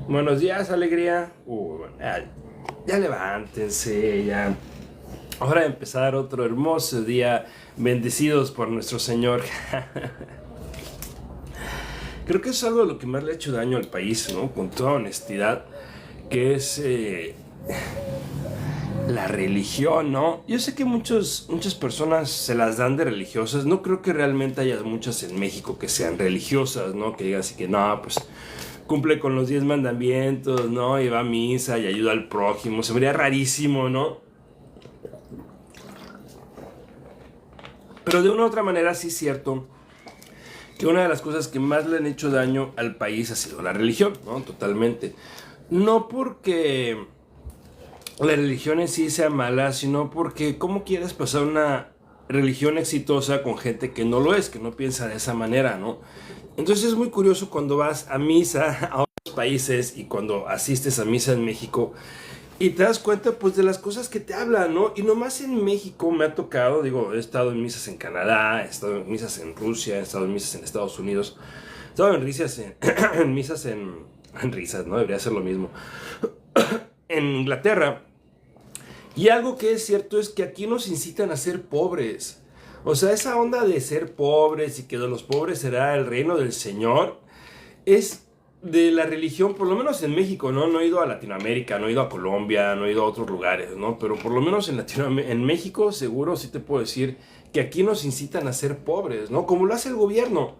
Buenos días, alegría. Bueno, ya levántense, ya. Hora de empezar otro hermoso día, bendecidos por nuestro Señor. Creo que es algo de lo que más le ha hecho daño al país, ¿no? Con toda honestidad, que es la religión, ¿no? Yo sé que muchas personas se las dan de religiosas. No creo que realmente haya muchas en México que sean religiosas, ¿no? Que digan así que no, pues cumple con los 10 mandamientos, ¿no? Y va a misa y ayuda al prójimo. Se vería rarísimo, ¿no? Pero de una u otra manera sí es cierto que una de las cosas que más le han hecho daño al país ha sido la religión, ¿no? Totalmente. No porque la religión en sí sea mala, sino porque ¿cómo quieres pasar una religión exitosa con gente que no lo es, que no piensa de esa manera, ¿no? Entonces es muy curioso cuando vas a misa a otros países y cuando asistes a misa en México y te das cuenta pues de las cosas que te hablan, ¿no? Y nomás en México me ha tocado, digo, he estado en misas en Canadá, he estado en misas en Rusia, he estado en misas en Estados Unidos, he estado en risas en misas en risas, ¿no? Debería ser lo mismo. En Inglaterra. Y algo que es cierto es que aquí nos incitan a ser pobres. O sea, esa onda de ser pobres y que de los pobres será el reino del Señor es de la religión, por lo menos en México, ¿no? No he ido a Latinoamérica, no he ido a Colombia, no he ido a otros lugares, ¿no? Pero por lo menos en México seguro sí te puedo decir que aquí nos incitan a ser pobres, ¿no? Como lo hace el gobierno.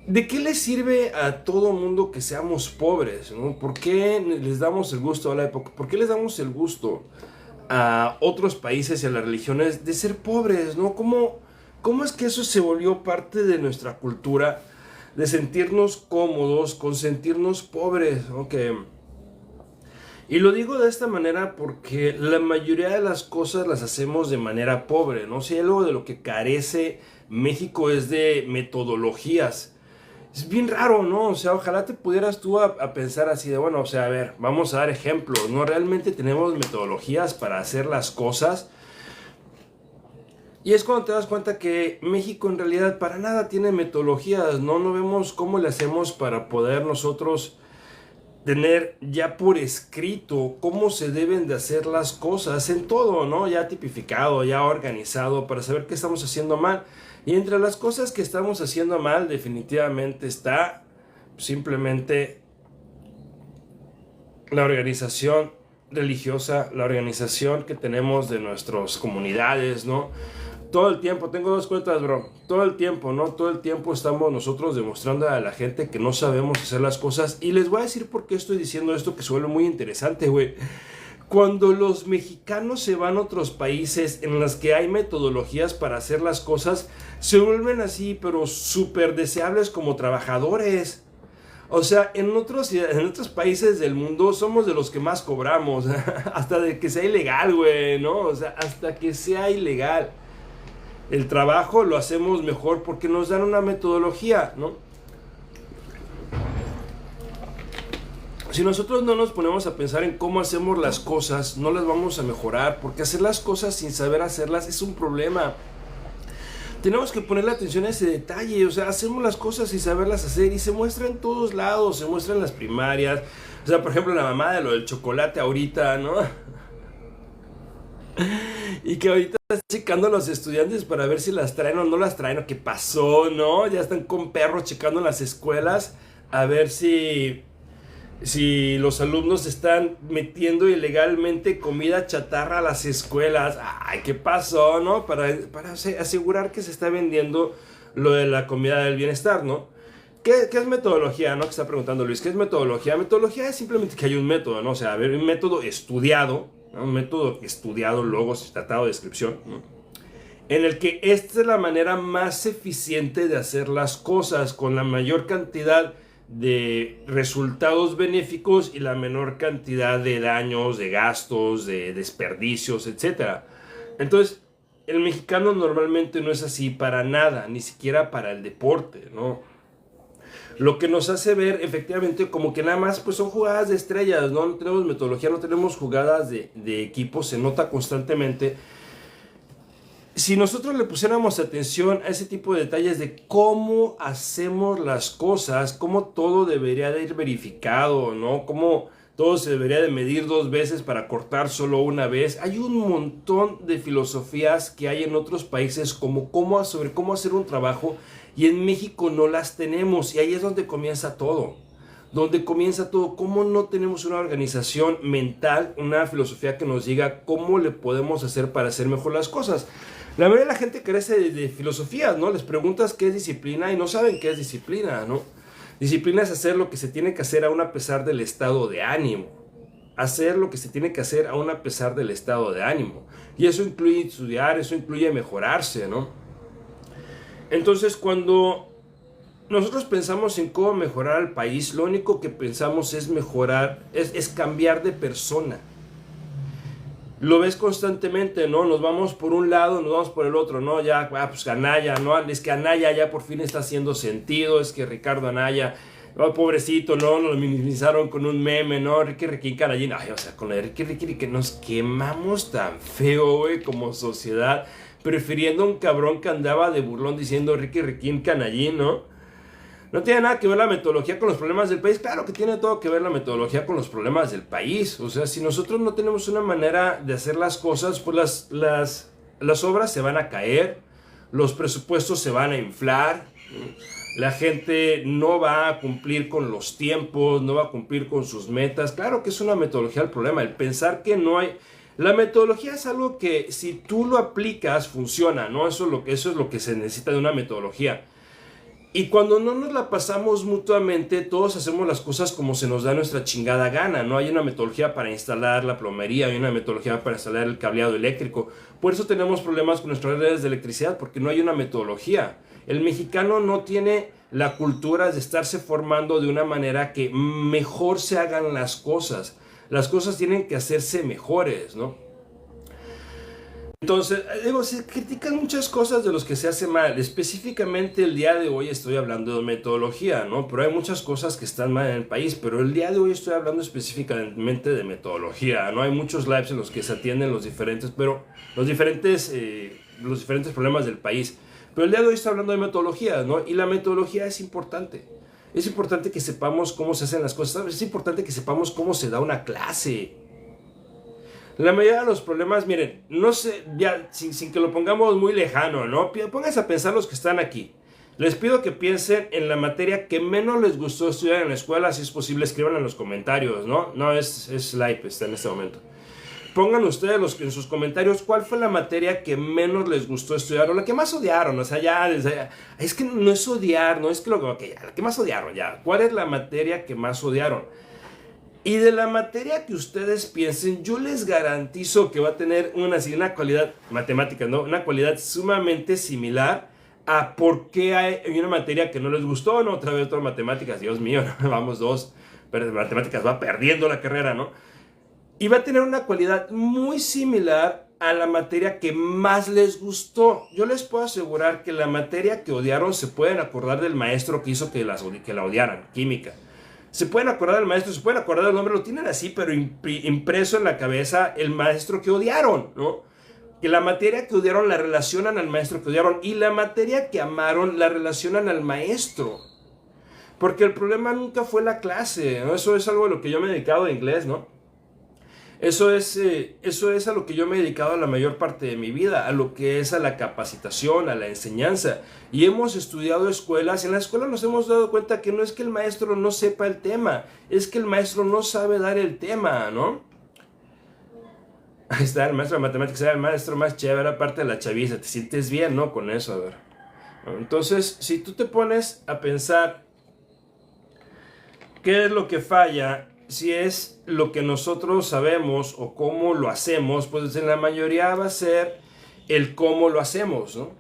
¿De qué les sirve a todo mundo que seamos pobres, ¿no? ¿Por qué les damos el gusto a la época? ¿Por qué les damos el gusto a otros países y a las religiones de ser pobres, ¿no? ¿Cómo es que eso se volvió parte de nuestra cultura? De sentirnos cómodos, con sentirnos pobres, ¿no? Y lo digo de esta manera porque la mayoría de las cosas las hacemos de manera pobre, ¿no? Si hay algo de lo que carece México es de metodologías. Es bien raro, ¿no? O sea, ojalá te pudieras tú a pensar así de, bueno, o sea, a ver, vamos a dar ejemplos, ¿no? Realmente tenemos metodologías para hacer las cosas. Y es cuando te das cuenta que México en realidad para nada tiene metodologías, ¿no? No vemos cómo le hacemos para poder nosotros tener ya por escrito cómo se deben de hacer las cosas en todo, ¿no? Ya tipificado, ya organizado para saber qué estamos haciendo mal. Y entre las cosas que estamos haciendo mal definitivamente está simplemente la organización religiosa, la organización que tenemos de nuestras comunidades, ¿no? Todo el tiempo, tengo dos cuentas, bro. Todo el tiempo, ¿no? Todo el tiempo estamos nosotros demostrando a la gente que no sabemos hacer las cosas. Y les voy a decir por qué estoy diciendo esto que se vuelve muy interesante, güey. Cuando los mexicanos se van a otros países en los que hay metodologías para hacer las cosas, se vuelven así, pero súper deseables como trabajadores. O sea, en otros países del mundo somos de los que más cobramos. Hasta de que sea ilegal, güey, ¿no? O sea, hasta que sea ilegal. El trabajo lo hacemos mejor porque nos dan una metodología, ¿no? Si nosotros no nos ponemos a pensar en cómo hacemos las cosas, no las vamos a mejorar, porque hacer las cosas sin saber hacerlas es un problema. Tenemos que ponerle atención a ese detalle, o sea, hacemos las cosas sin saberlas hacer y se muestra en todos lados, se muestra en las primarias, o sea, por ejemplo, la mamá de lo del chocolate ahorita, ¿no? Y que ahorita están checando a los estudiantes para ver si las traen o no las traen o qué pasó, ¿no? Ya están con perros checando en las escuelas a ver si los alumnos están metiendo ilegalmente comida chatarra a las escuelas. Ay, ¿qué pasó, no? Para asegurar que se está vendiendo lo de la comida del bienestar, ¿no? ¿Qué es metodología, no? Que está preguntando Luis. ¿Qué es metodología? Metodología es simplemente que hay un método, ¿no? O sea, haber un método estudiado, ¿no? Un método estudiado, logos, tratado, descripción, ¿no? En el que esta es la manera más eficiente de hacer las cosas con la mayor cantidad de resultados benéficos y la menor cantidad de daños, de gastos, de desperdicios, etcétera. Entonces, el mexicano normalmente no es así para nada, ni siquiera para el deporte, ¿no? Lo que nos hace ver efectivamente como que nada más pues son jugadas de estrellas, ¿no? No tenemos metodología, no tenemos jugadas de equipo, se nota constantemente si nosotros le pusiéramos atención a ese tipo de detalles de cómo hacemos las cosas, cómo todo debería de ir verificado, ¿no? Cómo todo se debería de medir 2 veces para cortar solo una vez. Hay un montón de filosofías que hay en otros países como sobre cómo hacer un trabajo, y en México no las tenemos, y ahí es donde comienza todo. Donde comienza todo, cómo no tenemos una organización mental, una filosofía que nos diga cómo le podemos hacer para hacer mejor las cosas. La mayoría de la gente carece de filosofías, ¿no? Les preguntas qué es disciplina y no saben qué es disciplina, ¿no? Disciplina es hacer lo que se tiene que hacer aún a pesar del estado de ánimo. Hacer lo que se tiene que hacer aún a pesar del estado de ánimo. Y eso incluye estudiar, eso incluye mejorarse, ¿no? Entonces, cuando nosotros pensamos en cómo mejorar al país, lo único que pensamos es mejorar, es cambiar de persona. Lo ves constantemente, ¿no? Nos vamos por un lado, nos vamos por el otro, ¿no? Ya, pues Anaya, ¿no? Es que Anaya ya por fin está haciendo sentido, es que Ricardo Anaya, oh, pobrecito, ¿no? Lo minimizaron con un meme, ¿no? Ricky Riquín Canallín, ay, o sea, con el Ricky que nos quemamos tan feo, güey, como sociedad, prefiriendo a un cabrón que andaba de burlón diciendo Ricky Riquín Canallín, ¿no? No tiene nada que ver la metodología con los problemas del país. Claro que tiene todo que ver la metodología con los problemas del país. O sea, si nosotros no tenemos una manera de hacer las cosas, pues las obras se van a caer, los presupuestos se van a inflar, la gente no va a cumplir con los tiempos, no va a cumplir con sus metas. Claro que es una metodología el problema, el pensar que no hay... La metodología es algo que si tú lo aplicas funciona, ¿no? Eso es lo que se necesita de una metodología. Y cuando no nos la pasamos mutuamente, todos hacemos las cosas como se nos da nuestra chingada gana. No hay una metodología para instalar la plomería, hay una metodología para instalar el cableado eléctrico. Por eso tenemos problemas con nuestras redes de electricidad, porque no hay una metodología. El mexicano no tiene la cultura de estarse formando de una manera que mejor se hagan las cosas. Las cosas tienen que hacerse mejores, ¿no? Entonces, digo, se critican muchas cosas de los que se hace mal. Específicamente el día de hoy estoy hablando de metodología, ¿no? Pero hay muchas cosas que están mal en el país, pero el día de hoy estoy hablando específicamente de metodología, ¿no? Hay muchos lives en los que se atienden los diferentes problemas del país. Pero el día de hoy estoy hablando de metodología, ¿no? Y la metodología es importante. Es importante que sepamos cómo se hacen las cosas. Es importante que sepamos cómo se da una clase. La mayoría de los problemas, miren, no sé, ya sin que lo pongamos muy lejano, ¿no? Pónganse a pensar los que están aquí. Les pido que piensen en la materia que menos les gustó estudiar en la escuela. Si es posible, escriban en los comentarios, ¿no? No es live, está en este momento. Pongan ustedes en sus comentarios cuál fue la materia que menos les gustó estudiar o la que más odiaron. O sea, es que no es odiar, no es que la que más odiaron, ya. ¿Cuál es la materia que más odiaron? Y de la materia que ustedes piensen, yo les garantizo que va a tener una cualidad matemática, ¿no? Una cualidad sumamente similar a por qué hay una materia que no les gustó, ¿no? Otra vez matemáticas, Dios mío, ¿no? Vamos dos, pero matemáticas va perdiendo la carrera, ¿no? Y va a tener una cualidad muy similar a la materia que más les gustó. Yo les puedo asegurar que la materia que odiaron se pueden acordar del maestro que hizo que la odiaran, química. Se pueden acordar del maestro, se pueden acordar del nombre, lo tienen así, pero impreso en la cabeza el maestro que odiaron, ¿no? Que la materia que odiaron la relacionan al maestro que odiaron y la materia que amaron la relacionan al maestro. Porque el problema nunca fue la clase, ¿no? Eso es algo a lo que yo me he dedicado a inglés, ¿no? Eso es a lo que yo me he dedicado la mayor parte de mi vida, a lo que es a la capacitación, a la enseñanza. Y hemos estudiado escuelas, y en la escuela nos hemos dado cuenta que no es que el maestro no sepa el tema, es que el maestro no sabe dar el tema, ¿no? Ahí está, el maestro de matemáticas era el maestro más chévere, aparte de la chaviza. Te sientes bien, ¿no? Con eso, a ver. Entonces, si tú te pones a pensar qué es lo que falla, si es lo que nosotros sabemos o cómo lo hacemos, pues en la mayoría va a ser el cómo lo hacemos, ¿no?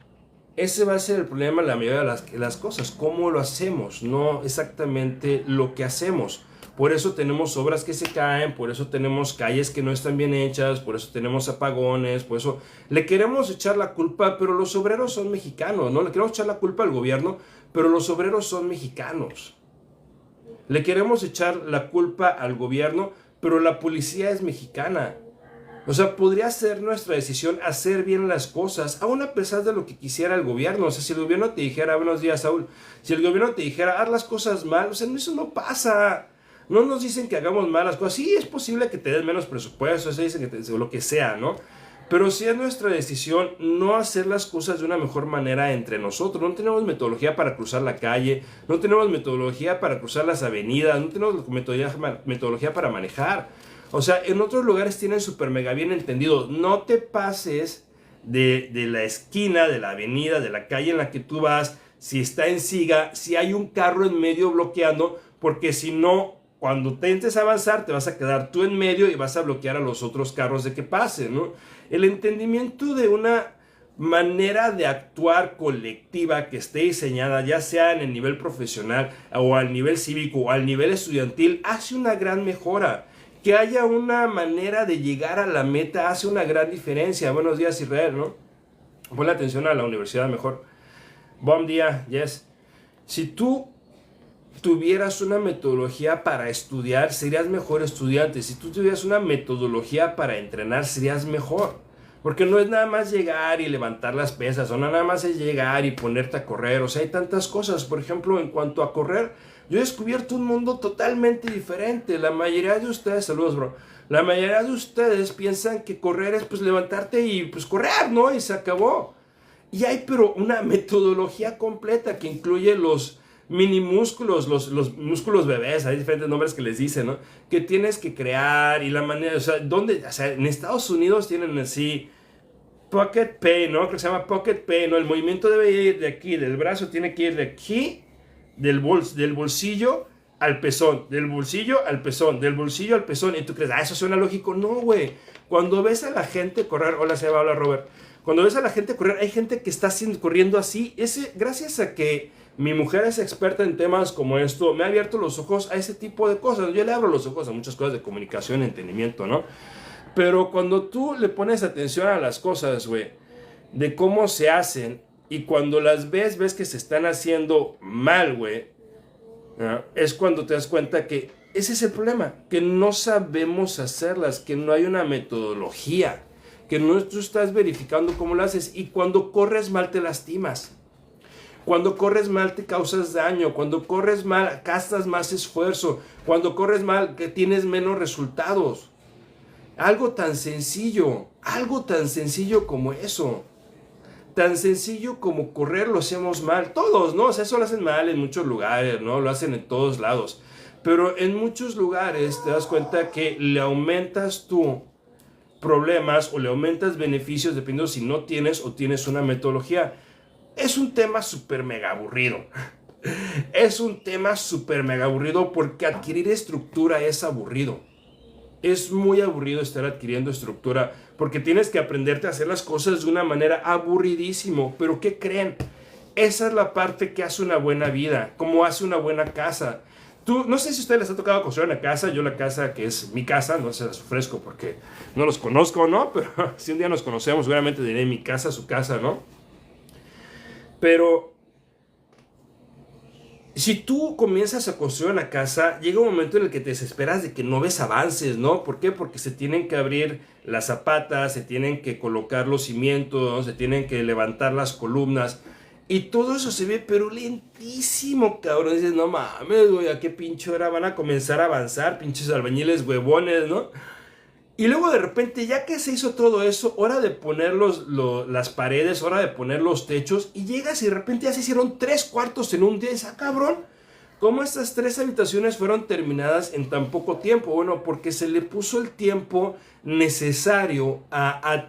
Ese va a ser el problema en la mayoría de las cosas, cómo lo hacemos, no exactamente lo que hacemos. Por eso tenemos obras que se caen, por eso tenemos calles que no están bien hechas, por eso tenemos apagones, por eso le queremos echar la culpa, pero los obreros son mexicanos, ¿no? Le queremos echar la culpa al gobierno, pero los obreros son mexicanos. Le queremos echar la culpa al gobierno, pero la policía es mexicana. O sea, podría ser nuestra decisión hacer bien las cosas, aún a pesar de lo que quisiera el gobierno. O sea, si el gobierno te dijera, buenos días, Saúl, si el gobierno te dijera, haz las cosas mal, o sea, eso no pasa. No nos dicen que hagamos mal las cosas. Sí, es posible que te den menos presupuesto, se dice que lo que sea, ¿no? Pero si es nuestra decisión no hacer las cosas de una mejor manera entre nosotros. No tenemos metodología para cruzar la calle, no tenemos metodología para cruzar las avenidas, no tenemos metodología para manejar. O sea, en otros lugares tienen súper mega bien entendido. No te pases de la esquina, de la avenida, de la calle en la que tú vas, si está en siga, si hay un carro en medio bloqueando, porque si no, cuando intentes avanzar, te vas a quedar tú en medio y vas a bloquear a los otros carros de que pasen, ¿no? El entendimiento de una manera de actuar colectiva que esté diseñada, ya sea en el nivel profesional o al nivel cívico o al nivel estudiantil, hace una gran mejora. Que haya una manera de llegar a la meta hace una gran diferencia. Buenos días, Israel, ¿no? Ponle atención a la universidad mejor. Buen día, yes. Si tú tuvieras una metodología para estudiar, serías mejor estudiante. Si tú tuvieras una metodología para entrenar, serías mejor. Porque no es nada más llegar y levantar las pesas, o no nada más es llegar y ponerte a correr. O sea, hay tantas cosas. Por ejemplo, en cuanto a correr, yo he descubierto un mundo totalmente diferente. La mayoría de ustedes, saludos, bro. La mayoría de ustedes piensan que correr es pues levantarte y pues correr, ¿no? Y se acabó. Y hay pero una metodología completa que incluye los mini músculos, los músculos bebés, hay diferentes nombres que les dicen, ¿no? Que tienes que crear y la manera, o sea, ¿dónde? O sea, en Estados Unidos tienen así Pocket Pay, ¿no? Que se llama Pocket Pay, ¿no? El movimiento debe ir de aquí, del brazo tiene que ir de aquí, del bolsillo al pezón, del bolsillo al pezón, del bolsillo al pezón. Y tú crees, eso suena lógico. No, güey. Cuando ves a la gente correr, hola Seba, hola Robert. Cuando ves a la gente correr, hay gente que está corriendo así. Gracias a que mi mujer es experta en temas como esto, me ha abierto los ojos a ese tipo de cosas. Yo le abro los ojos a muchas cosas de comunicación, entendimiento, ¿no? Pero cuando tú le pones atención a las cosas, güey, de cómo se hacen, y cuando las ves que se están haciendo mal, güey, ¿no? Es cuando te das cuenta que ese es el problema, que no sabemos hacerlas, que no hay una metodología, que no tú estás verificando cómo lo haces, y cuando corres mal te lastimas. Cuando corres mal te causas daño, cuando corres mal gastas más esfuerzo, cuando corres mal que tienes menos resultados. Algo tan sencillo como eso. Tan sencillo como correr lo hacemos mal. Todos, ¿no? O sea, eso lo hacen mal en muchos lugares, ¿no? Lo hacen en todos lados. Pero en muchos lugares te das cuenta que le aumentas tú problemas o le aumentas beneficios dependiendo si no tienes o tienes una metodología. Es un tema súper mega aburrido. Es un tema súper mega aburrido porque adquirir estructura es aburrido. Es muy aburrido estar adquiriendo estructura porque tienes que aprenderte a hacer las cosas de una manera aburridísimo. Pero ¿qué creen? Esa es la parte que hace una buena vida, como hace una buena casa. No sé si a ustedes les ha tocado construir una casa. Yo la casa que es mi casa, no se las ofrezco porque no los conozco, ¿no? Pero si un día nos conocemos, seguramente diré mi casa, su casa, ¿no? Pero si tú comienzas a construir una casa, llega un momento en el que te desesperas de que no ves avances, ¿no? ¿Por qué? Porque se tienen que abrir las zapatas, se tienen que colocar los cimientos, ¿no? Se tienen que levantar las columnas. Y todo eso se ve pero lentísimo, cabrón. Dices, no mames, güey, ¿a qué pinche hora van a comenzar a avanzar? Pinches albañiles huevones, ¿no? Y luego de repente, ya que se hizo todo eso, hora de poner las paredes, hora de poner los techos, y llegas y de repente ya se hicieron 3 cuartos en un día. Y dices, ah, cabrón, ¿cómo estas 3 habitaciones fueron terminadas en tan poco tiempo? Bueno, porque se le puso el tiempo necesario a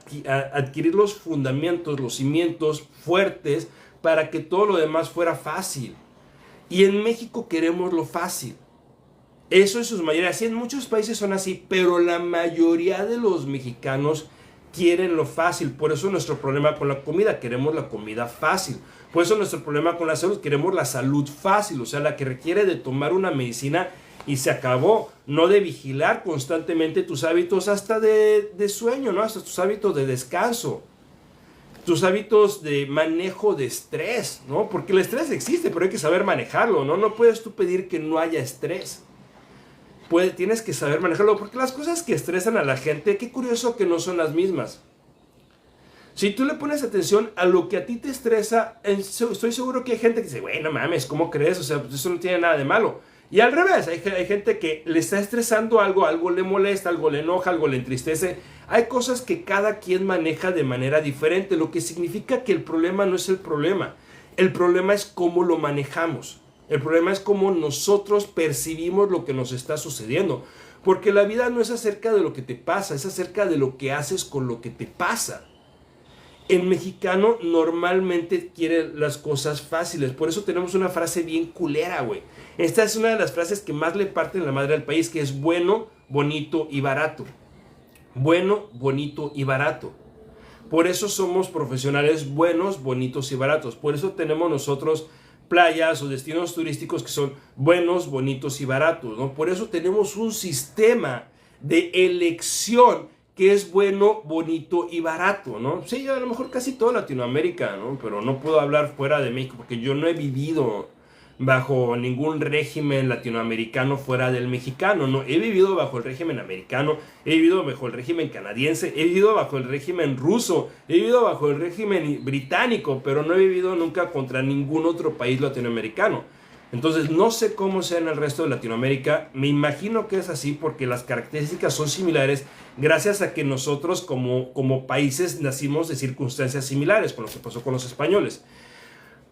adquirir los fundamentos, los cimientos fuertes para que todo lo demás fuera fácil. Y en México queremos lo fácil. Eso en sus mayorías, sí, en muchos países son así, pero la mayoría de los mexicanos quieren lo fácil. Por eso nuestro problema con la comida, queremos la comida fácil. Por eso nuestro problema con la salud, queremos la salud fácil, o sea, la que requiere de tomar una medicina y se acabó. No de vigilar constantemente tus hábitos hasta de sueño, ¿no? Hasta tus hábitos de descanso. Tus hábitos de manejo de estrés, ¿no? Porque el estrés existe, pero hay que saber manejarlo, ¿no? No puedes tú pedir que no haya estrés. tienes que saber manejarlo, porque las cosas que estresan a la gente, qué curioso que no son las mismas. Si tú le pones atención a lo que a ti te estresa, estoy seguro que hay gente que dice, güey, no mames, ¿cómo crees? O sea, pues eso no tiene nada de malo. Y al revés, hay gente que le está estresando algo le molesta, algo le enoja, algo le entristece. Hay cosas que cada quien maneja de manera diferente, lo que significa que el problema no es el problema. El problema es cómo lo manejamos. El problema es cómo nosotros percibimos lo que nos está sucediendo. Porque la vida no es acerca de lo que te pasa, es acerca de lo que haces con lo que te pasa. El mexicano normalmente quiere las cosas fáciles. Por eso tenemos una frase bien culera, güey. Esta es una de las frases que más le parten la madre al país, que es bueno, bonito y barato. Bueno, bonito y barato. Por eso somos profesionales buenos, bonitos y baratos. Por eso tenemos nosotros playas o destinos turísticos que son buenos, bonitos y baratos, ¿no? Por eso tenemos un sistema de elección que es bueno, bonito y barato, ¿no? Sí, a lo mejor casi toda Latinoamérica, ¿no? Pero no puedo hablar fuera de México porque yo no he vivido bajo ningún régimen latinoamericano fuera del mexicano, ¿no? He vivido bajo el régimen americano, he vivido bajo el régimen canadiense, he vivido bajo el régimen ruso, he vivido bajo el régimen británico, pero no he vivido nunca contra ningún otro país latinoamericano. Entonces no sé cómo sea en el resto de Latinoamérica, me imagino que es así porque las características son similares gracias a que nosotros como países nacimos de circunstancias similares con lo que pasó con los españoles.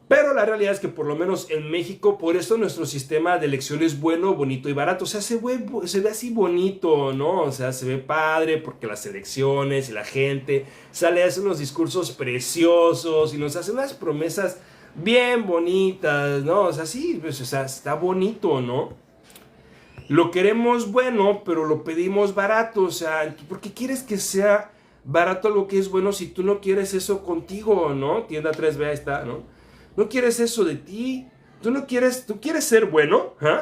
Pero la realidad es que por lo menos en México, por eso nuestro sistema de elección es bueno, bonito y barato. O sea, se ve así bonito, ¿no? O sea, se ve padre porque las elecciones y la gente sale a hacer unos discursos preciosos y nos hace unas promesas bien bonitas, ¿no? O sea, sí, pues, o sea, está bonito, ¿no? Lo queremos bueno, pero lo pedimos barato. O sea, ¿por qué quieres que sea barato algo que es bueno si tú no quieres eso contigo, ¿no? Tienda 3B, ahí está, ¿no? No quieres eso de ti. Tú quieres ser bueno, ¿eh?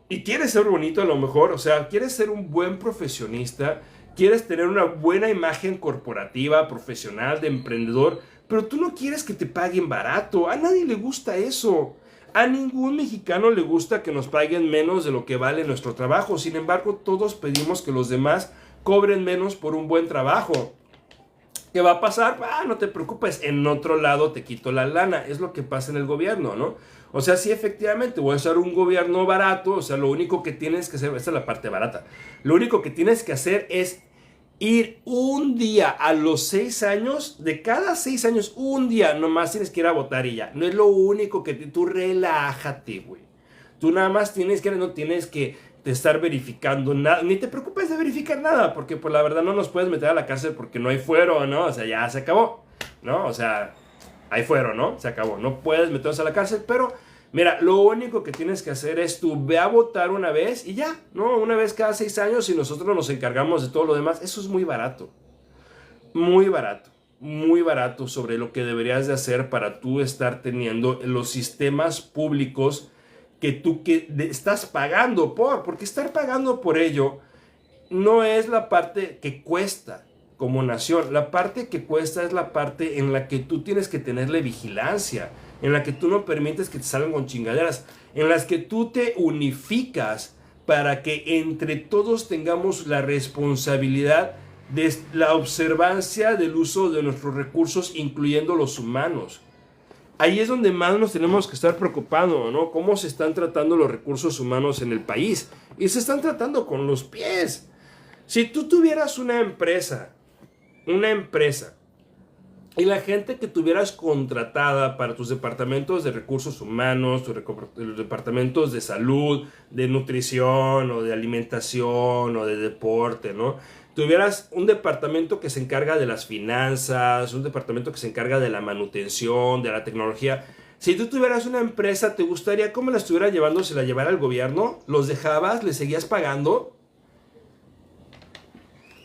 Y quieres ser bonito a lo mejor. O sea, quieres ser un buen profesionista. Quieres tener una buena imagen corporativa, profesional, de emprendedor. Pero tú no quieres que te paguen barato. A nadie le gusta eso. A ningún mexicano le gusta que nos paguen menos de lo que vale nuestro trabajo. Sin embargo, todos pedimos que los demás cobren menos por un buen trabajo. ¿Qué va a pasar? No te preocupes, en otro lado te quito la lana. Es lo que pasa en el gobierno, ¿no? O sea, sí, efectivamente, voy a hacer un gobierno barato. O sea, lo único que tienes que hacer, esta es la parte barata, lo único que tienes que hacer es ir un día a los 6 años, de cada 6 años, un día nomás tienes que ir a votar y ya. No es lo único que tú relájate, güey. Tú nada más no tienes que estar verificando nada, ni te preocupes de verificar nada, porque pues la verdad no nos puedes meter a la cárcel porque no hay fuero, ¿no? O sea, ya se acabó, ¿no? O sea, hay fuero, ¿no? Se acabó, no puedes meternos a la cárcel, pero mira, lo único que tienes que hacer es tú ve a votar una vez y ya, ¿no? Una vez cada 6 años y nosotros nos encargamos de todo lo demás. Eso es muy barato, muy barato, muy barato sobre lo que deberías de hacer para tú estar teniendo los sistemas públicos que estás pagando porque estar pagando por ello no es la parte que cuesta como nación. La parte que cuesta es la parte en la que tú tienes que tenerle vigilancia, en la que tú no permites que te salgan con chingaderas, en las que tú te unificas para que entre todos tengamos la responsabilidad de la observancia del uso de nuestros recursos, incluyendo los humanos. Ahí es donde más nos tenemos que estar preocupando, ¿no? Cómo se están tratando los recursos humanos en el país. Y se están tratando con los pies. Si tú tuvieras una empresa, y la gente que tuvieras contratada para tus departamentos de recursos humanos, tus departamentos de salud, de nutrición, o de alimentación, o de deporte, ¿no? Tuvieras un departamento que se encarga de las finanzas, un departamento que se encarga de la manutención, de la tecnología. Si tú tuvieras una empresa, ¿te gustaría cómo la estuviera llevando? ¿Se la llevara al gobierno? ¿Los dejabas? ¿Les seguías pagando?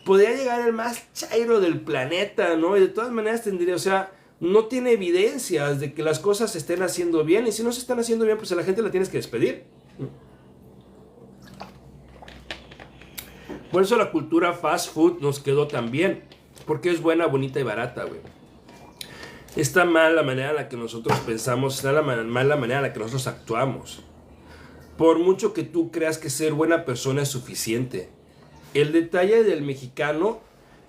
Podría llegar el más chairo del planeta, ¿no? Y de todas maneras tendría, o sea, no tiene evidencias de que las cosas se estén haciendo bien. Y si no se están haciendo bien, pues a la gente la tienes que despedir. Por eso la cultura fast food nos quedó tan bien. Porque es buena, bonita y barata, güey. Está mal la manera en la que nosotros pensamos, está mal la manera en la que nosotros actuamos. Por mucho que tú creas que ser buena persona es suficiente. El detalle del mexicano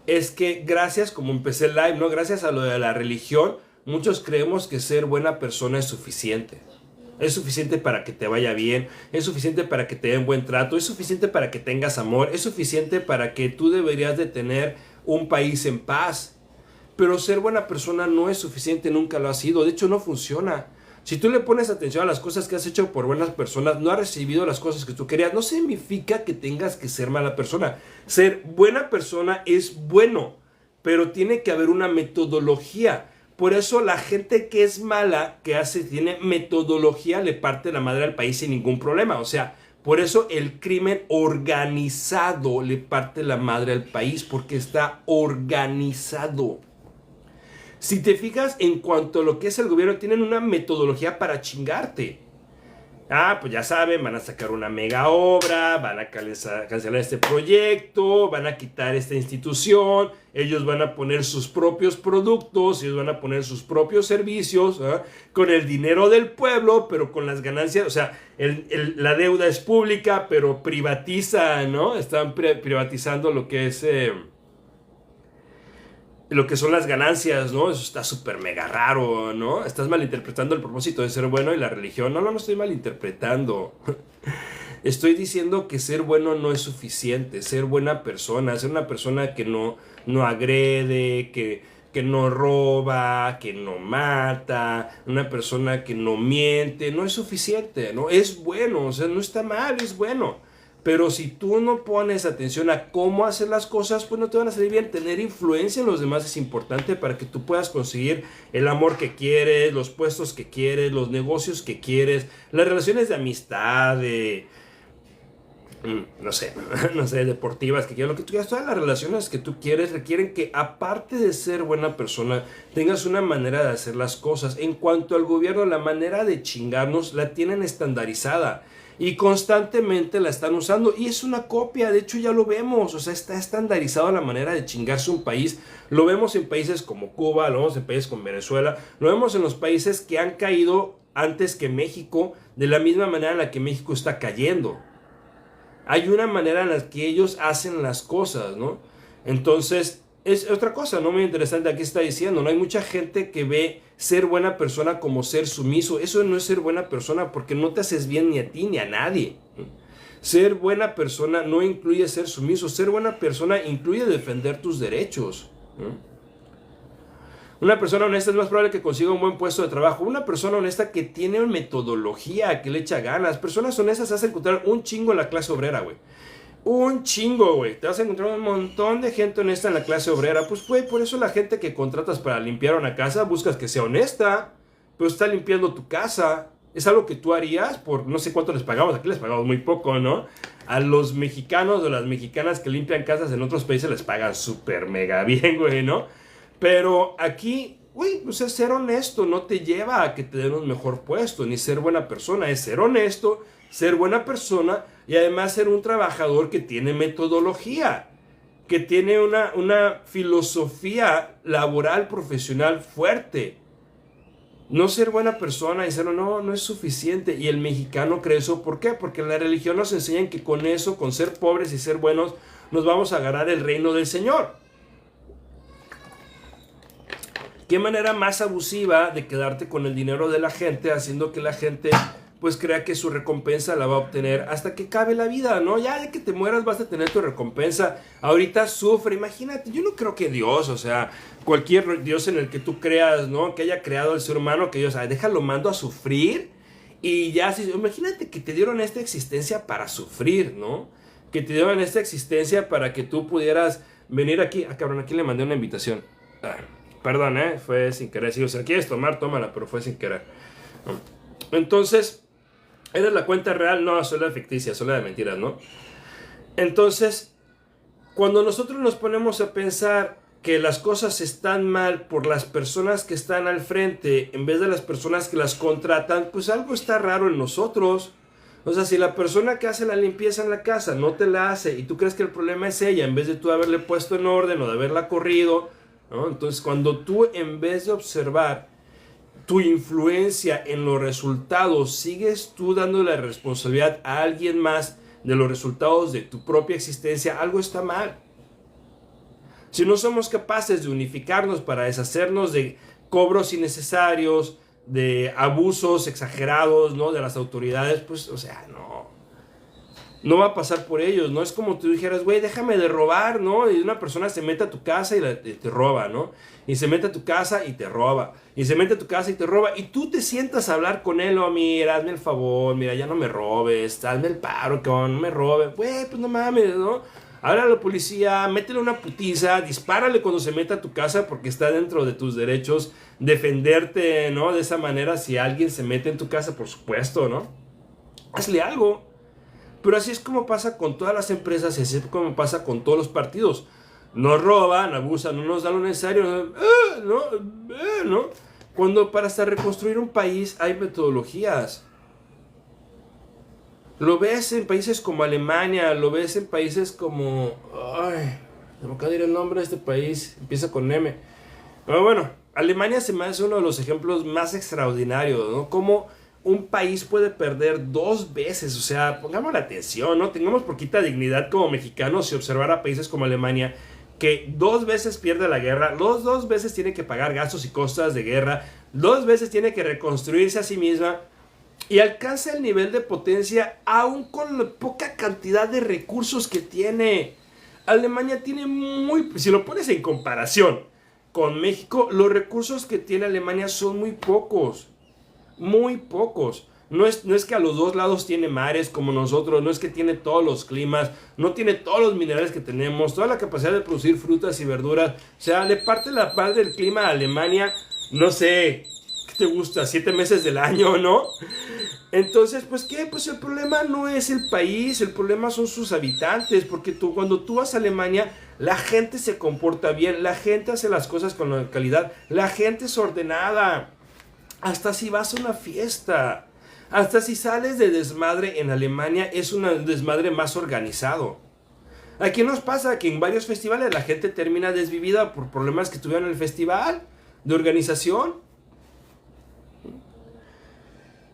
es que gracias, como empecé el live, ¿no? Gracias a lo de la religión, muchos creemos que ser buena persona es suficiente. Es suficiente para que te vaya bien, es suficiente para que te den buen trato, es suficiente para que tengas amor, es suficiente para que tú deberías de tener un país en paz. Pero ser buena persona no es suficiente, nunca lo ha sido, de hecho no funciona. Si tú le pones atención a las cosas que has hecho por buenas personas, no has recibido las cosas que tú querías, no significa que tengas que ser mala persona. Ser buena persona es bueno, pero tiene que haber una metodología. Por eso la gente que es mala, tiene metodología, le parte la madre al país sin ningún problema. O sea, por eso el crimen organizado le parte la madre al país, porque está organizado. Si te fijas en cuanto a lo que es el gobierno, tienen una metodología para chingarte. Pues ya saben, van a sacar una mega obra, van a cancelar este proyecto, van a quitar esta institución, ellos van a poner sus propios productos, ellos van a poner sus propios servicios, con el dinero del pueblo, pero con las ganancias, o sea, la deuda es pública, pero privatiza, ¿no? Están privatizando lo que es... lo que son las ganancias, ¿no? Eso está súper mega raro, ¿no? Estás malinterpretando el propósito de ser bueno y la religión. No estoy malinterpretando. Estoy diciendo que ser bueno no es suficiente. Ser buena persona, ser una persona que no agrede, que no roba, que no mata, una persona que no miente, no es suficiente, ¿no? Es bueno, o sea, no está mal, es bueno. Pero si tú no pones atención a cómo hacer las cosas, pues no te van a salir bien. Tener influencia en los demás es importante para que tú puedas conseguir el amor que quieres, los puestos que quieres, los negocios que quieres, las relaciones de amistad, no sé, deportivas que quieras, lo que tú quieras. Todas las relaciones que tú quieres requieren que, aparte de ser buena persona, tengas una manera de hacer las cosas. En cuanto al gobierno, la manera de chingarnos la tienen estandarizada. Y constantemente la están usando. Y es una copia, de hecho ya lo vemos. O sea, está estandarizado la manera de chingarse un país. Lo vemos en países como Cuba, lo vemos en países como Venezuela. Lo vemos en los países que han caído antes que México, de la misma manera en la que México está cayendo. Hay una manera en la que ellos hacen las cosas, ¿no? Entonces, es otra cosa, ¿no? Muy interesante aquí está diciendo, ¿no? Hay mucha gente que ve ser buena persona como ser sumiso. Eso no es ser buena persona, porque no te haces bien ni a ti ni a nadie. Ser buena persona no incluye ser sumiso. Ser buena persona incluye defender tus derechos. Una persona honesta es más probable que consiga un buen puesto de trabajo. Una persona honesta que tiene una metodología, que le echa ganas. Personas honestas vas a encontrar un chingo en la clase obrera, güey. Un chingo, güey. Te vas a encontrar un montón de gente honesta en la clase obrera. Pues, güey, por eso la gente que contratas para limpiar una casa, buscas que sea honesta. Pero está limpiando tu casa. Es algo que tú harías por no sé cuánto les pagamos. Aquí les pagamos muy poco, ¿no? A los mexicanos o las mexicanas que limpian casas en otros países les pagan súper mega bien, güey, ¿no? Pero aquí, güey, o sea, ser honesto no te lleva a que te den un mejor puesto, ni ser buena persona. Es ser honesto, ser buena persona y además ser un trabajador que tiene metodología, que tiene una filosofía laboral profesional fuerte. No ser buena persona y ser no es suficiente. Y el mexicano cree eso. ¿Por qué? Porque en la religión nos enseñan que con eso, con ser pobres y ser buenos, nos vamos a ganar el reino del Señor. ¿Qué manera más abusiva de quedarte con el dinero de la gente, haciendo que la gente pues crea que su recompensa la va a obtener hasta que acabe la vida, ¿no? Ya de que te mueras vas a tener tu recompensa. Ahorita sufre, imagínate, yo no creo que Dios, o sea, cualquier Dios en el que tú creas, ¿no? Que haya creado el ser humano, que Dios, déjalo, mando a sufrir y ya, imagínate que te dieron esta existencia para sufrir, ¿no? Que te dieron esta existencia para que tú pudieras venir aquí. Cabrón, aquí le mandé una invitación. Perdón, fue sin querer. Si quieres tomar, tómala, pero fue sin querer. Entonces, ¿eres la cuenta real? No, solo la ficticia, solo la de mentiras, ¿no? Entonces, cuando nosotros nos ponemos a pensar que las cosas están mal por las personas que están al frente en vez de las personas que las contratan, pues algo está raro en nosotros. O sea, si la persona que hace la limpieza en la casa no te la hace y tú crees que el problema es ella, en vez de tú haberle puesto en orden o de haberla corrido, ¿no? Entonces, cuando tú, en vez de observar tu influencia en los resultados, sigues tú dando la responsabilidad a alguien más de los resultados de tu propia existencia, algo está mal. Si no somos capaces de unificarnos para deshacernos de cobros innecesarios, de abusos exagerados, ¿no?, de las autoridades, pues, o sea, no va a pasar por ellos, ¿no? Es como tú dijeras, güey, déjame de robar, ¿no? Y una persona se mete a tu casa y te roba, ¿no? Y se mete a tu casa y te roba. Y se mete a tu casa y te roba. Y tú te sientas a hablar con él, o mira, hazme el favor, mira, ya no me robes, hazme el paro, que no me robes. Güey, pues no mames, ¿no? Habla a la policía, métele una putiza, dispárale cuando se meta a tu casa porque está dentro de tus derechos defenderte, ¿no? De esa manera, si alguien se mete en tu casa, por supuesto, ¿no? Hazle algo. Pero así es como pasa con todas las empresas y así es como pasa con todos los partidos. Nos roban, abusan, no nos dan lo necesario, ¿no? Cuando para hasta reconstruir un país hay metodologías. Lo ves en países como Alemania, lo ves en países como... Ay, no me acaba de ir el nombre de este país, empieza con M. Pero bueno, Alemania se me hace uno de los ejemplos más extraordinarios, ¿no? Cómo un país puede perder 2 veces, o sea, pongamos la atención, ¿no? Tengamos poquita dignidad como mexicanos y observar a países como Alemania, que 2 veces pierde la guerra, 2 veces tiene que pagar gastos y costas de guerra, 2 veces tiene que reconstruirse a sí misma, y alcanza el nivel de potencia aún con la poca cantidad de recursos que tiene. Alemania tiene si lo pones en comparación con México, los recursos que tiene Alemania son muy pocos. Muy pocos. No es que a los 2 lados tiene mares como nosotros, no es que tiene todos los climas, no tiene todos los minerales que tenemos, toda la capacidad de producir frutas y verduras. O sea, le parte la parte del clima a Alemania, no sé, ¿qué te gusta? 7 meses del año, ¿no? Entonces, pues, ¿qué? Pues el problema no es el país, el problema son sus habitantes, porque cuando tú vas a Alemania, la gente se comporta bien, la gente hace las cosas con calidad, la gente es ordenada. Hasta si vas a una fiesta, hasta si sales de desmadre en Alemania, es un desmadre más organizado. Aquí nos pasa que en varios festivales la gente termina desvivida por problemas que tuvieron en el festival, de organización.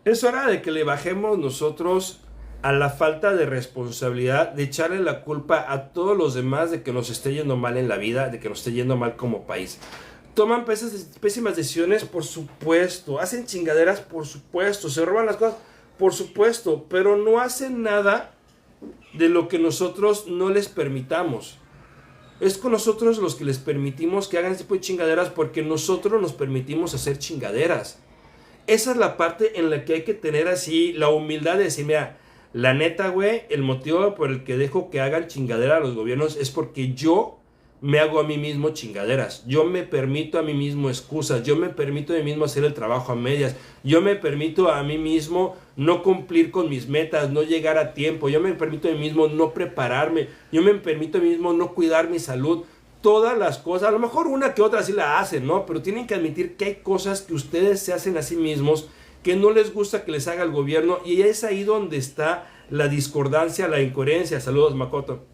Es hora de que le bajemos nosotros a la falta de responsabilidad, de echarle la culpa a todos los demás de que nos esté yendo mal en la vida, de que nos esté yendo mal como país. Toman pésimas decisiones, por supuesto. Hacen chingaderas, por supuesto. Se roban las cosas, por supuesto. Pero no hacen nada de lo que nosotros no les permitamos. Es con nosotros los que les permitimos que hagan ese tipo de chingaderas porque nosotros nos permitimos hacer chingaderas. Esa es la parte en la que hay que tener así la humildad de decir, mira, la neta, güey, el motivo por el que dejo que hagan chingadera a los gobiernos es porque yo me hago a mí mismo chingaderas, yo me permito a mí mismo excusas, yo me permito a mí mismo hacer el trabajo a medias, yo me permito a mí mismo no cumplir con mis metas, no llegar a tiempo, yo me permito a mí mismo no prepararme, yo me permito a mí mismo no cuidar mi salud. Todas las cosas, a lo mejor una que otra sí la hacen, ¿no? Pero tienen que admitir que hay cosas que ustedes se hacen a sí mismos que no les gusta que les haga el gobierno, y es ahí donde está la discordancia, la incoherencia. Saludos, Makoto.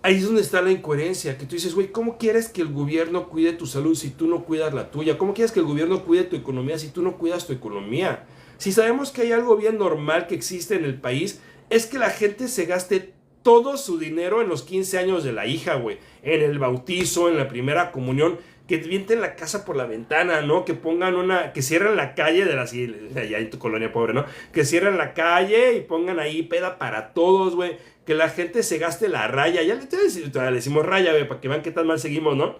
Ahí es donde está la incoherencia, que tú dices, güey, ¿cómo quieres que el gobierno cuide tu salud si tú no cuidas la tuya? ¿Cómo quieres que el gobierno cuide tu economía si tú no cuidas tu economía? Si sabemos que hay algo bien normal que existe en el país, es que la gente se gaste todo su dinero en los 15 años de la hija, güey, en el bautizo, en la primera comunión, que vienten la casa por la ventana, ¿no? Que pongan que cierren la calle de allá en tu colonia pobre, ¿no? Que cierren la calle y pongan ahí peda para todos, güey. Que la gente se gaste la raya. Ya le decimos raya, güey, para que vean qué tan mal seguimos, ¿no?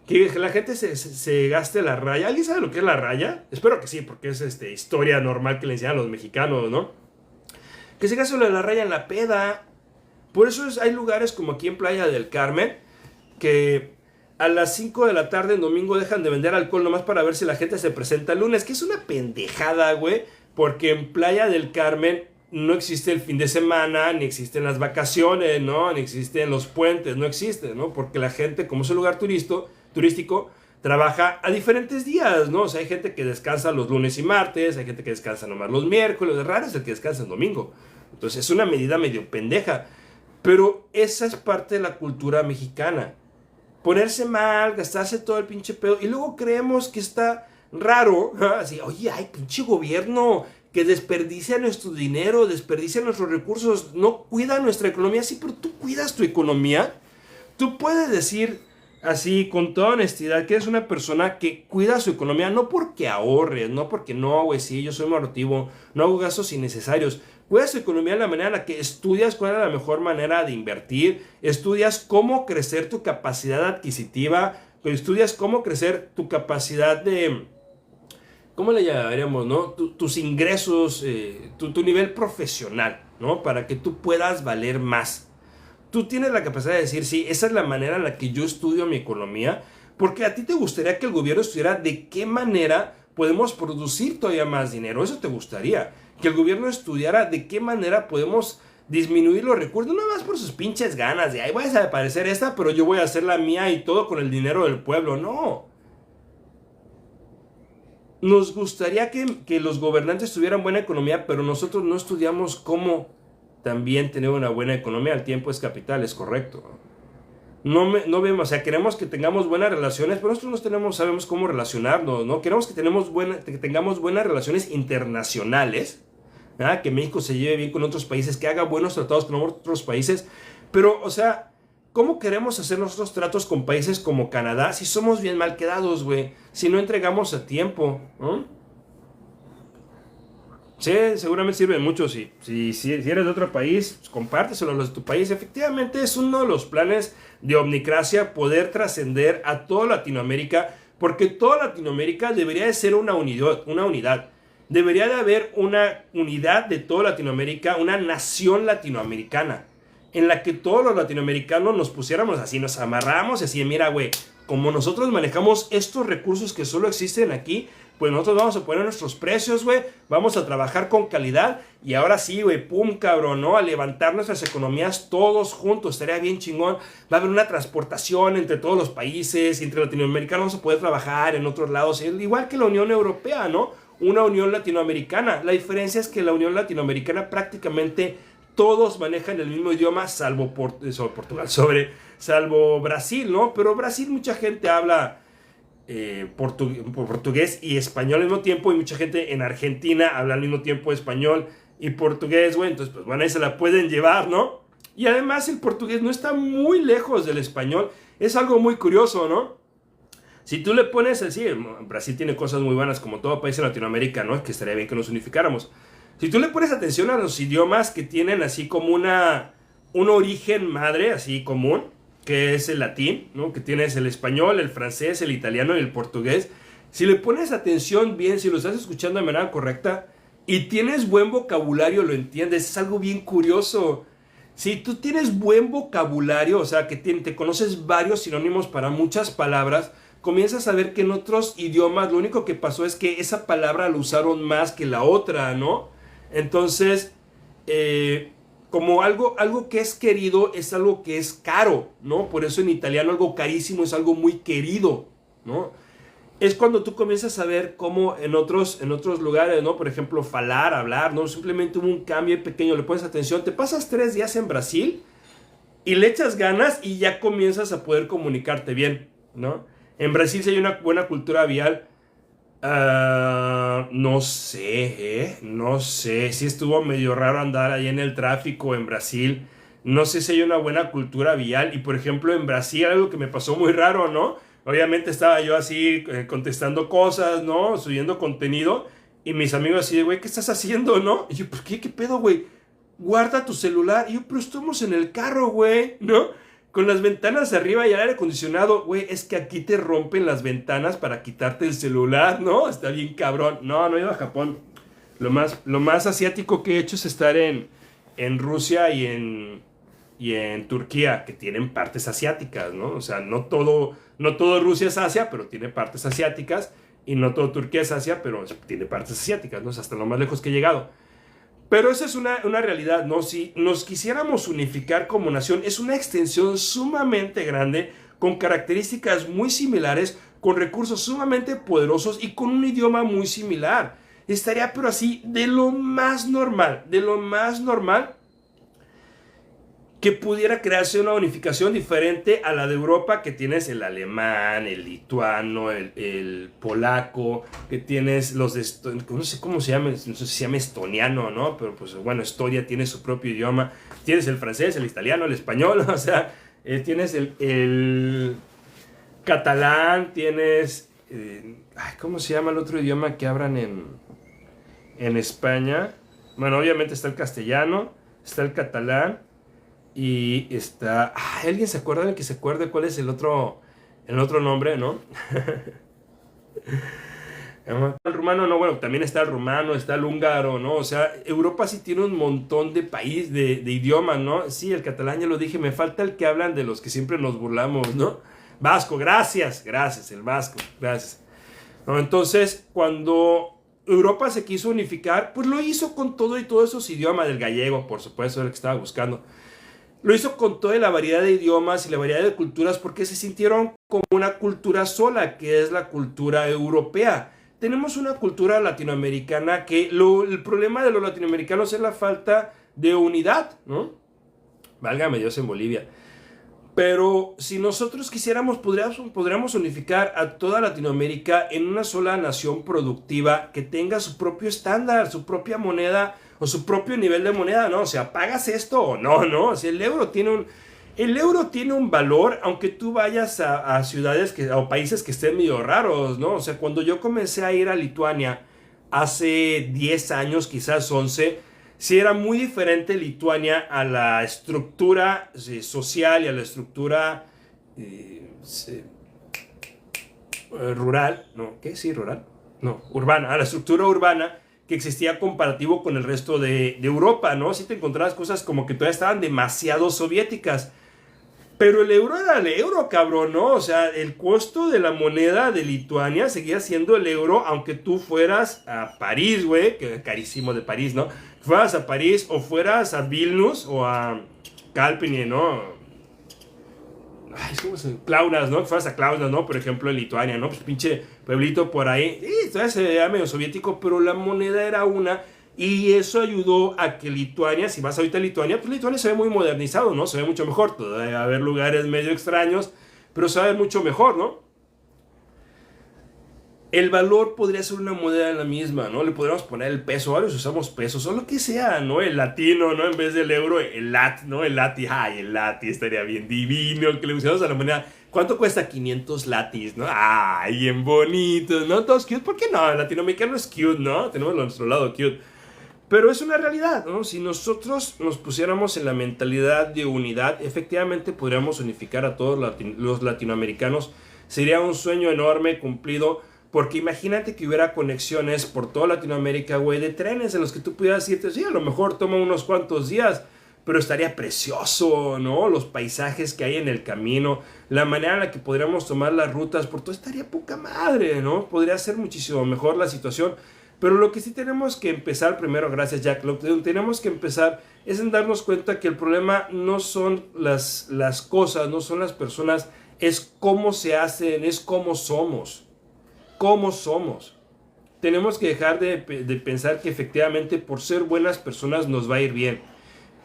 Que la gente se gaste la raya. ¿Alguien sabe lo que es la raya? Espero que sí, porque es historia normal que le enseñan a los mexicanos, ¿no? Que se gaste la raya en la peda. Por eso hay lugares como aquí en Playa del Carmen que a las 5 de la tarde en domingo dejan de vender alcohol nomás para ver si la gente se presenta el lunes, que es una pendejada, güey, porque en Playa del Carmen no existe el fin de semana, ni existen las vacaciones, ¿no? Ni existen los puentes, no existe, ¿no? Porque la gente, como es un lugar turístico, trabaja a diferentes días, ¿no? O sea, hay gente que descansa los lunes y martes, hay gente que descansa nomás los miércoles, es raro es el que descansa el domingo. Entonces es una medida medio pendeja. Pero esa es parte de la cultura mexicana. Ponerse mal, gastarse todo el pinche pedo. Y luego creemos que está raro, así, oye, ay, pinche gobierno que desperdicia nuestro dinero, desperdicia nuestros recursos, no cuida nuestra economía. Sí, pero tú cuidas tu economía. Tú puedes decir así, con toda honestidad, que eres una persona que cuida su economía, no porque ahorres, no porque no, güey, sí, yo soy mortivo, no hago gastos innecesarios. Cuidas tu economía de la manera en la que estudias cuál es la mejor manera de invertir, estudias cómo crecer tu capacidad adquisitiva, estudias cómo crecer tu capacidad de, ¿cómo le llamaríamos, no? Tus ingresos, tu nivel profesional, ¿no? Para que tú puedas valer más. Tú tienes la capacidad de decir, sí, esa es la manera en la que yo estudio mi economía, porque a ti te gustaría que el gobierno estudiara de qué manera podemos producir todavía más dinero. Eso te gustaría, que el gobierno estudiara de qué manera podemos disminuir los recursos, no más por sus pinches ganas de, ahí voy a desaparecer esta, pero yo voy a hacer la mía y todo con el dinero del pueblo. No. Nos gustaría que los gobernantes tuvieran buena economía, pero nosotros no estudiamos cómo también tener una buena economía. El tiempo es capital, es correcto. No vemos, o sea, queremos que tengamos buenas relaciones, pero nosotros no sabemos cómo relacionarnos, ¿no? Queremos que tengamos buenas relaciones internacionales, ¿verdad? Que México se lleve bien con otros países, que haga buenos tratados con otros países, pero, o sea, ¿cómo queremos hacer nuestros tratos con países como Canadá si somos bien mal quedados, güey? Si no entregamos a tiempo, ¿no? Sí, seguramente sirve mucho. Si eres de otro país, pues compárteselo a los de tu país. Efectivamente, es uno de los planes de Omnicracia poder trascender a toda Latinoamérica, porque toda Latinoamérica debería de ser una unidad. Debería de haber una unidad de toda Latinoamérica, una nación latinoamericana, en la que todos los latinoamericanos nos pusiéramos así, nos amarramos y así, mira, güey, como nosotros manejamos estos recursos que solo existen aquí, pues nosotros vamos a poner nuestros precios, güey, vamos a trabajar con calidad y ahora sí, güey, pum, cabrón, ¿no? A levantar nuestras economías todos juntos, estaría bien chingón. Va a haber una transportación entre todos los países, entre latinoamericanos vamos a poder trabajar en otros lados, igual que la Unión Europea, ¿no? Una Unión Latinoamericana. La diferencia es que la Unión Latinoamericana prácticamente todos manejan el mismo idioma, salvo Portugal, salvo Brasil, ¿no? Pero Brasil mucha gente habla portugués y español al mismo tiempo, y mucha gente en Argentina habla al mismo tiempo español y portugués, güey, entonces pues bueno, ahí se la pueden llevar, ¿no? Y además el portugués no está muy lejos del español, es algo muy curioso, ¿no? Si tú le pones así, Brasil tiene cosas muy buenas como todo país en Latinoamérica, ¿no? Que estaría bien que nos unificáramos. Si tú le pones atención a los idiomas que tienen así como un origen madre, así común, que es el latín, ¿no? Que tienes el español, el francés, el italiano y el portugués. Si le pones atención bien, si lo estás escuchando de manera correcta y tienes buen vocabulario, lo entiendes, es algo bien curioso. Si tú tienes buen vocabulario, o sea, que te conoces varios sinónimos para muchas palabras, comienzas a ver que en otros idiomas lo único que pasó es que esa palabra la usaron más que la otra, ¿no? Entonces, como algo que es querido es algo que es caro, ¿no? Por eso en italiano algo carísimo es algo muy querido, ¿no? Es cuando tú comienzas a ver cómo en otros lugares, ¿no? Por ejemplo, hablar, ¿no? Simplemente hubo un cambio pequeño, le pones atención, te pasas 3 días en Brasil y le echas ganas y ya comienzas a poder comunicarte bien, ¿no? En Brasil sí hay una buena cultura vial. No sé, no sé. Sí estuvo medio raro andar ahí en el tráfico en Brasil. No sé si hay una buena cultura vial. Y por ejemplo, en Brasil algo que me pasó muy raro, ¿no? Obviamente estaba yo así contestando cosas, ¿no? Subiendo contenido. Y mis amigos así de, güey, ¿qué estás haciendo, no? Y yo, ¿por qué? ¿Qué pedo, güey? Guarda tu celular. Y yo, pero estamos en el carro, güey, ¿no? Con las ventanas arriba y el aire acondicionado, güey, es que aquí te rompen las ventanas para quitarte el celular, ¿no? Está bien cabrón. No he ido a Japón. Lo más asiático que he hecho es estar en Rusia y en Turquía, que tienen partes asiáticas, ¿no? O sea, no todo Rusia es Asia, pero tiene partes asiáticas. Y no todo Turquía es Asia, pero tiene partes asiáticas, ¿no? Es hasta lo más lejos que he llegado. Pero esa es una realidad, ¿no? Si nos quisiéramos unificar como nación, es una extensión sumamente grande, con características muy similares, con recursos sumamente poderosos y con un idioma muy similar. Estaría, pero así, de lo más normal, que pudiera crearse una unificación diferente a la de Europa, que tienes el alemán, el lituano, el polaco, que tienes los de, no sé cómo se llama, no sé si se llama estoniano, ¿no? Pero pues bueno, Estonia tiene su propio idioma, tienes el francés, el italiano, el español, o sea, tienes el catalán, tienes, ¿cómo se llama el otro idioma que hablan en España? Bueno, obviamente está el castellano, está el catalán, y está... ¿alguien se acuerda de que se acuerde cuál es el otro nombre, no? El rumano, no, bueno, también está el rumano, está el húngaro, ¿no? O sea, Europa sí tiene un montón de país, de idiomas, ¿no? Sí, el catalán ya lo dije, me falta el que hablan de los que siempre nos burlamos, ¿no? Vasco, gracias, el vasco, gracias. ¿No? Entonces, cuando Europa se quiso unificar, pues lo hizo con todo y todos esos idiomas, del gallego, por supuesto, era el que estaba buscando. Lo hizo con toda la variedad de idiomas y la variedad de culturas porque se sintieron como una cultura sola, que es la cultura europea. Tenemos una cultura latinoamericana que el problema de los latinoamericanos es la falta de unidad, ¿no? Válgame Dios en Bolivia. Pero si nosotros quisiéramos, podríamos unificar a toda Latinoamérica en una sola nación productiva que tenga su propio estándar, su propia moneda o su propio nivel de moneda, ¿no? O sea, ¿pagas esto o no, no? O sea, el euro tiene un valor, aunque tú vayas a ciudades o países que estén medio raros, ¿no? O sea, cuando yo comencé a ir a Lituania hace 10 años, quizás 11, sí era muy diferente Lituania a la estructura social y a la estructura rural, ¿no? ¿Qué? Sí, rural. No, urbana, a la estructura urbana que existía comparativo con el resto de Europa, ¿no? Sí te encontrabas cosas como que todavía estaban demasiado soviéticas. Pero el euro era el euro, cabrón, ¿no? O sea, el costo de la moneda de Lituania seguía siendo el euro, aunque tú fueras a París, güey, que es carísimo de París, ¿no? Fueras a París o fueras a Vilnius o a Kalpini, ¿no? Ay, ¿cómo se llama? Kaunas, ¿no? Fueras a Kaunas, ¿no? Por ejemplo, en Lituania, ¿no? Pues pinche pueblito por ahí. Y todavía se veía medio soviético, pero la moneda era una. Y eso ayudó a que Lituania, si vas ahorita a Lituania, pues Lituania se ve muy modernizado, ¿no? Se ve mucho mejor. Todavía va a haber lugares medio extraños, pero se ve mucho mejor, ¿no? El valor podría ser una moneda la misma, ¿no? Le podríamos poner el peso, varios usamos pesos, o lo que sea, ¿no? El latino, ¿no? En vez del euro, el lat, ¿no? El lati, ay, el lati estaría bien divino, que le usamos a la moneda. ¿Cuánto cuesta 500 latis, no? Ay, bien bonitos, ¿no? Todos cute, ¿por qué no? El latinoamericano es cute, ¿no? Tenemos nuestro lado cute. Pero es una realidad, ¿no? Si nosotros nos pusiéramos en la mentalidad de unidad, efectivamente podríamos unificar a todos los latinoamericanos. Sería un sueño enorme cumplido, porque imagínate que hubiera conexiones por toda Latinoamérica, güey, de trenes en los que tú pudieras irte. Sí, a lo mejor toma unos cuantos días, pero estaría precioso, ¿no? Los paisajes que hay en el camino, la manera en la que podríamos tomar las rutas, por todo estaría poca madre, ¿no? Podría ser muchísimo mejor la situación. Pero lo que sí tenemos que empezar primero, gracias Jack, lo que tenemos que empezar es en darnos cuenta que el problema no son las cosas, no son las personas, es cómo se hacen, es cómo somos. Cómo somos. Tenemos que dejar de pensar que efectivamente por ser buenas personas nos va a ir bien.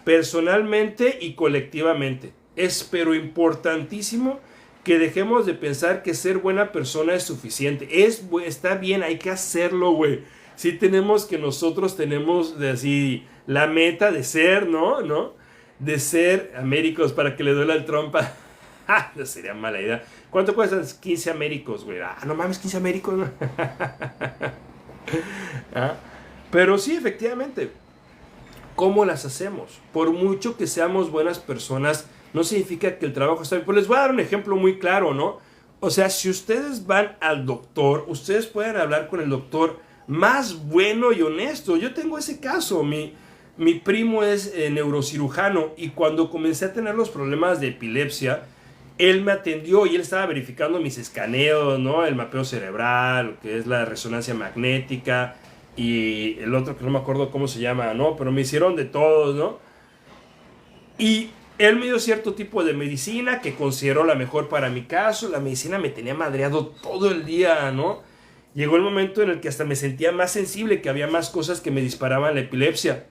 Personalmente y colectivamente. Es pero importantísimo que dejemos de pensar que ser buena persona es suficiente. Está bien, hay que hacerlo, güey. Sí tenemos que nosotros tenemos de así la meta de ser, ¿no? De ser américos para que le duela el trompa. No sería mala idea. ¿Cuánto cuestan 15 américos, güey? No mames, 15 américos. ¿No? Pero sí, efectivamente. ¿Cómo las hacemos? Por mucho que seamos buenas personas, no significa que el trabajo está bien. Pues les voy a dar un ejemplo muy claro, ¿no? O sea, si ustedes van al doctor, ustedes pueden hablar con el doctor más bueno y honesto. Yo tengo ese caso. Mi primo es neurocirujano y cuando comencé a tener los problemas de epilepsia, él me atendió y él estaba verificando mis escaneos, ¿no? El mapeo cerebral, lo que es la resonancia magnética y el otro que no me acuerdo cómo se llama, ¿no? Pero me hicieron de todos, ¿no? Y él me dio cierto tipo de medicina que consideró la mejor para mi caso. La medicina me tenía madreado todo el día, ¿no? Llegó el momento en el que hasta me sentía más sensible, que había más cosas que me disparaban la epilepsia.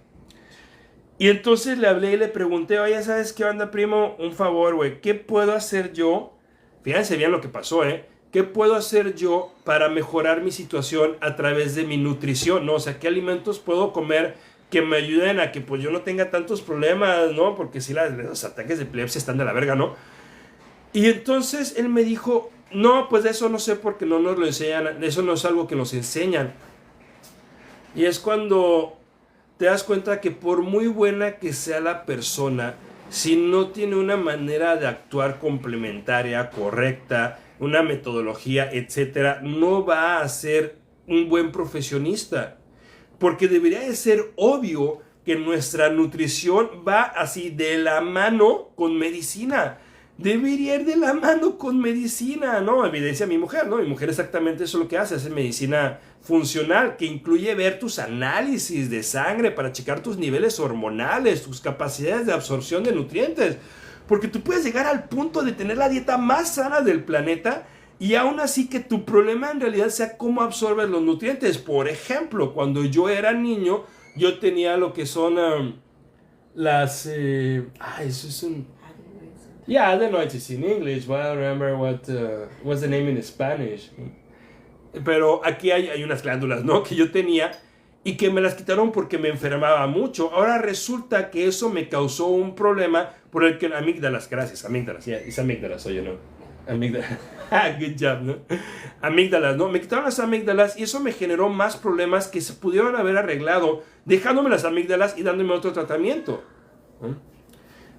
Y entonces le hablé y le pregunté, oye, ¿sabes qué onda, primo? Un favor, güey, ¿qué puedo hacer yo? Fíjense bien lo que pasó, ¿eh? ¿Qué puedo hacer yo para mejorar mi situación a través de mi nutrición, ¿no? O sea, ¿qué alimentos puedo comer que me ayuden a que pues yo no tenga tantos problemas, ¿no? Porque si los ataques de epilepsia están de la verga, ¿no? Y entonces él me dijo, no, pues de eso no sé porque no nos lo enseñan, eso no es algo que nos enseñan. Y es cuando te das cuenta que por muy buena que sea la persona, si no tiene una manera de actuar complementaria, correcta, una metodología, etcétera, no va a ser un buen profesionista. Porque debería de ser obvio que nuestra nutrición va así de la mano con medicina. Debería ir de la mano con medicina, ¿no? Evidencia mi mujer, ¿no? Mi mujer exactamente eso es lo que hace medicina funcional, que incluye ver tus análisis de sangre para checar tus niveles hormonales, tus capacidades de absorción de nutrientes. Porque tú puedes llegar al punto de tener la dieta más sana del planeta y aún así que tu problema en realidad sea cómo absorbes los nutrientes. Por ejemplo, cuando yo era niño, yo tenía lo que son las... eso es un... Yeah, I don't know it's in English, but I don't remember what's the name in Spanish. Pero aquí hay unas glándulas, ¿no? Que yo tenía y que me las quitaron porque me enfermaba mucho. Ahora resulta que eso me causó un problema por el que... Amígdalas, gracias, amígdalas. Yeah, es amígdalas, oye, ¿no? Amígdalas. Good job, ¿no? Amígdalas, ¿no? Me quitaron las amígdalas y eso me generó más problemas que se pudieron haber arreglado dejándome las amígdalas y dándome otro tratamiento. ¿Mm?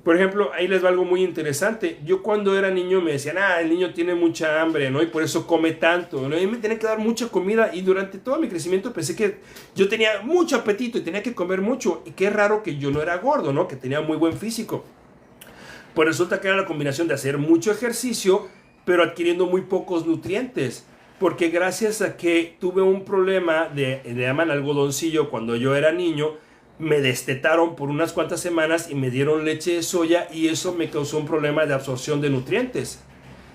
Por ejemplo, ahí les va algo muy interesante. Yo cuando era niño me decían, el niño tiene mucha hambre, ¿no? Y por eso come tanto, ¿no? Y me tenía que dar mucha comida y durante todo mi crecimiento pensé que yo tenía mucho apetito y tenía que comer mucho. Y qué raro que yo no era gordo, ¿no? Que tenía muy buen físico. Pues resulta que era la combinación de hacer mucho ejercicio, pero adquiriendo muy pocos nutrientes. Porque gracias a que tuve un problema le llaman algodoncillo cuando yo era niño, me destetaron por unas cuantas semanas y me dieron leche de soya y eso me causó un problema de absorción de nutrientes.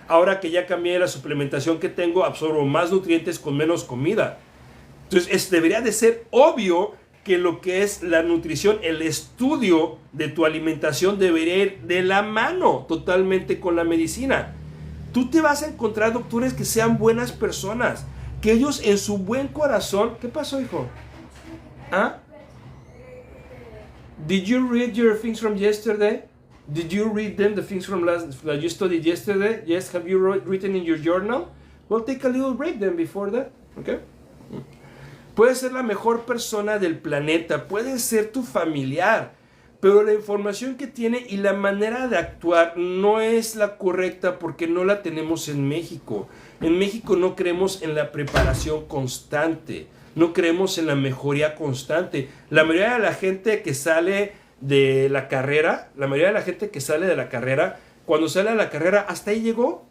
Ahora que ya cambié la suplementación que tengo, absorbo más nutrientes con menos comida. Entonces, debería de ser obvio que lo que es la nutrición, el estudio de tu alimentación debería ir de la mano totalmente con la medicina. Tú te vas a encontrar doctores que sean buenas personas, que ellos en su buen corazón... ¿Qué pasó, hijo? ¿Ah? Did you read your things from yesterday? Did you read them, the things from that you studied yesterday? Yes, have you written in your journal? Well, take a little break then before that, okay? Puedes ser la mejor persona del planeta, puedes ser tu familiar, pero la información que tiene y la manera de actuar no es la correcta porque no la tenemos en México. En México no creemos en la preparación constante, no creemos en la mejoría constante. La mayoría de la gente que sale de la carrera, cuando sale de la carrera, hasta ahí llegó.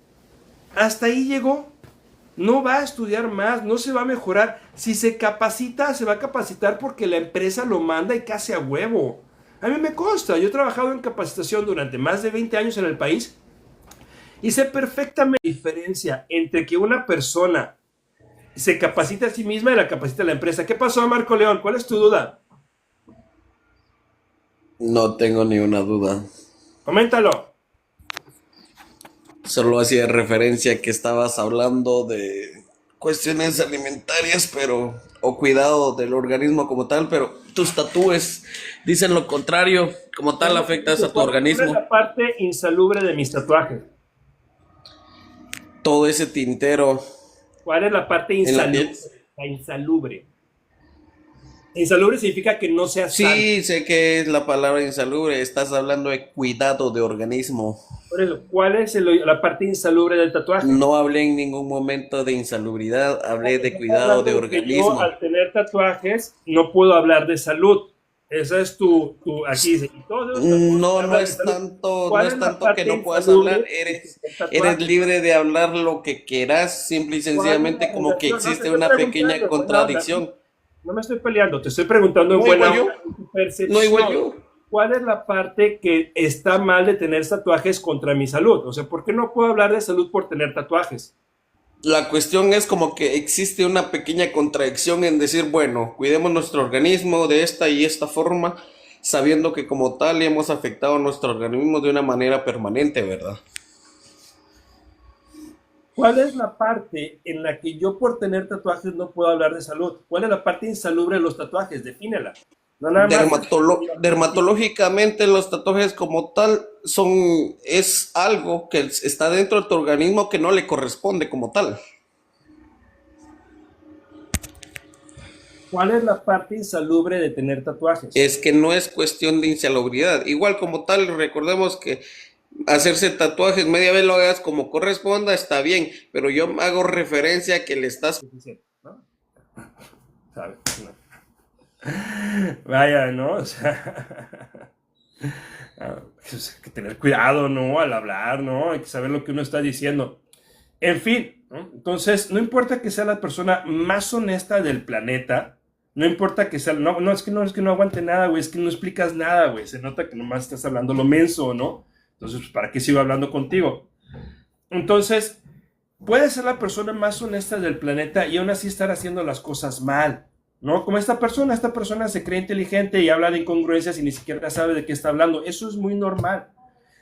No va a estudiar más, no se va a mejorar. Si se capacita, se va a capacitar porque la empresa lo manda y casi a huevo. A mí me consta, yo he trabajado en capacitación durante más de 20 años en el país y sé perfectamente la diferencia entre que una persona se capacita a sí misma y la capacita a la empresa. ¿Qué pasó, Marco León? ¿Cuál es tu duda? No tengo ni una duda. Coméntalo. Solo hacía referencia que estabas hablando de cuestiones alimentarias, pero o cuidado del organismo como tal, pero tus tatúes dicen lo contrario, como tal afectas a tu ¿Cuál es organismo. la parte insalubre de mis tatuajes? Todo ese tintero ¿Cuál es la parte en la insalubre? piel. La insalubre. Insalubre significa que no sea sano. Sí, sé que es la palabra insalubre, estás hablando de cuidado de organismo. Por eso, ¿cuál es la parte insalubre del tatuaje? No hablé en ningún momento de insalubridad, hablé de Estás cuidado de hablando de que yo organismo. al tener tatuajes no puedo hablar de salud. Esa es aquí dice, y todos los tatuajes No, no hablan de es salud. tanto, no ¿Cuál es es la tanto que parte no puedas hablar, insalubre del eres tatuaje? libre de hablar lo que quieras, simple y ¿Cuál es sencillamente la como que relación? No, te existe estoy una pequeña preguntando en buena onda. contradicción. No me estoy peleando, te estoy preguntando en No buena igual yo, onda, en tu no igual percepción. yo. ¿Cuál es la parte que está mal de tener tatuajes contra mi salud? O sea, ¿por qué no puedo hablar de salud por tener tatuajes? La cuestión es como que existe una pequeña contradicción en decir, bueno, cuidemos nuestro organismo de esta y esta forma, sabiendo que como tal hemos afectado a nuestro organismo de una manera permanente, ¿verdad? ¿Cuál es la parte en la que yo por tener tatuajes no puedo hablar de salud? ¿Cuál es la parte insalubre de los tatuajes? Defínela. No nada más es Dermatológicamente los tatuajes como tal es algo que está dentro de tu organismo que no le corresponde como tal. ¿Cuál es la parte insalubre de tener tatuajes? Es que no es cuestión de insalubridad. Igual como tal, recordemos que hacerse tatuajes media vez lo hagas como corresponda, está bien, pero yo hago referencia a que le estás... Suficiente, ¿no? ¿Sabes? No. Vaya, ¿no? O sea, pues hay que tener cuidado, ¿no? Al hablar, ¿no? Hay que saber lo que uno está diciendo. En fin, ¿no? Entonces, no importa que sea la persona más honesta del planeta, no importa que sea, no, es que no aguante nada, güey, es que no explicas nada, güey, se nota que nomás estás hablando lo menso, ¿no? Entonces, pues, ¿para qué sigo hablando contigo? Entonces, puede ser la persona más honesta del planeta y aún así estar haciendo las cosas mal, ¿no? Como esta persona se cree inteligente y habla de incongruencias y ni siquiera sabe de qué está hablando. Eso es muy normal.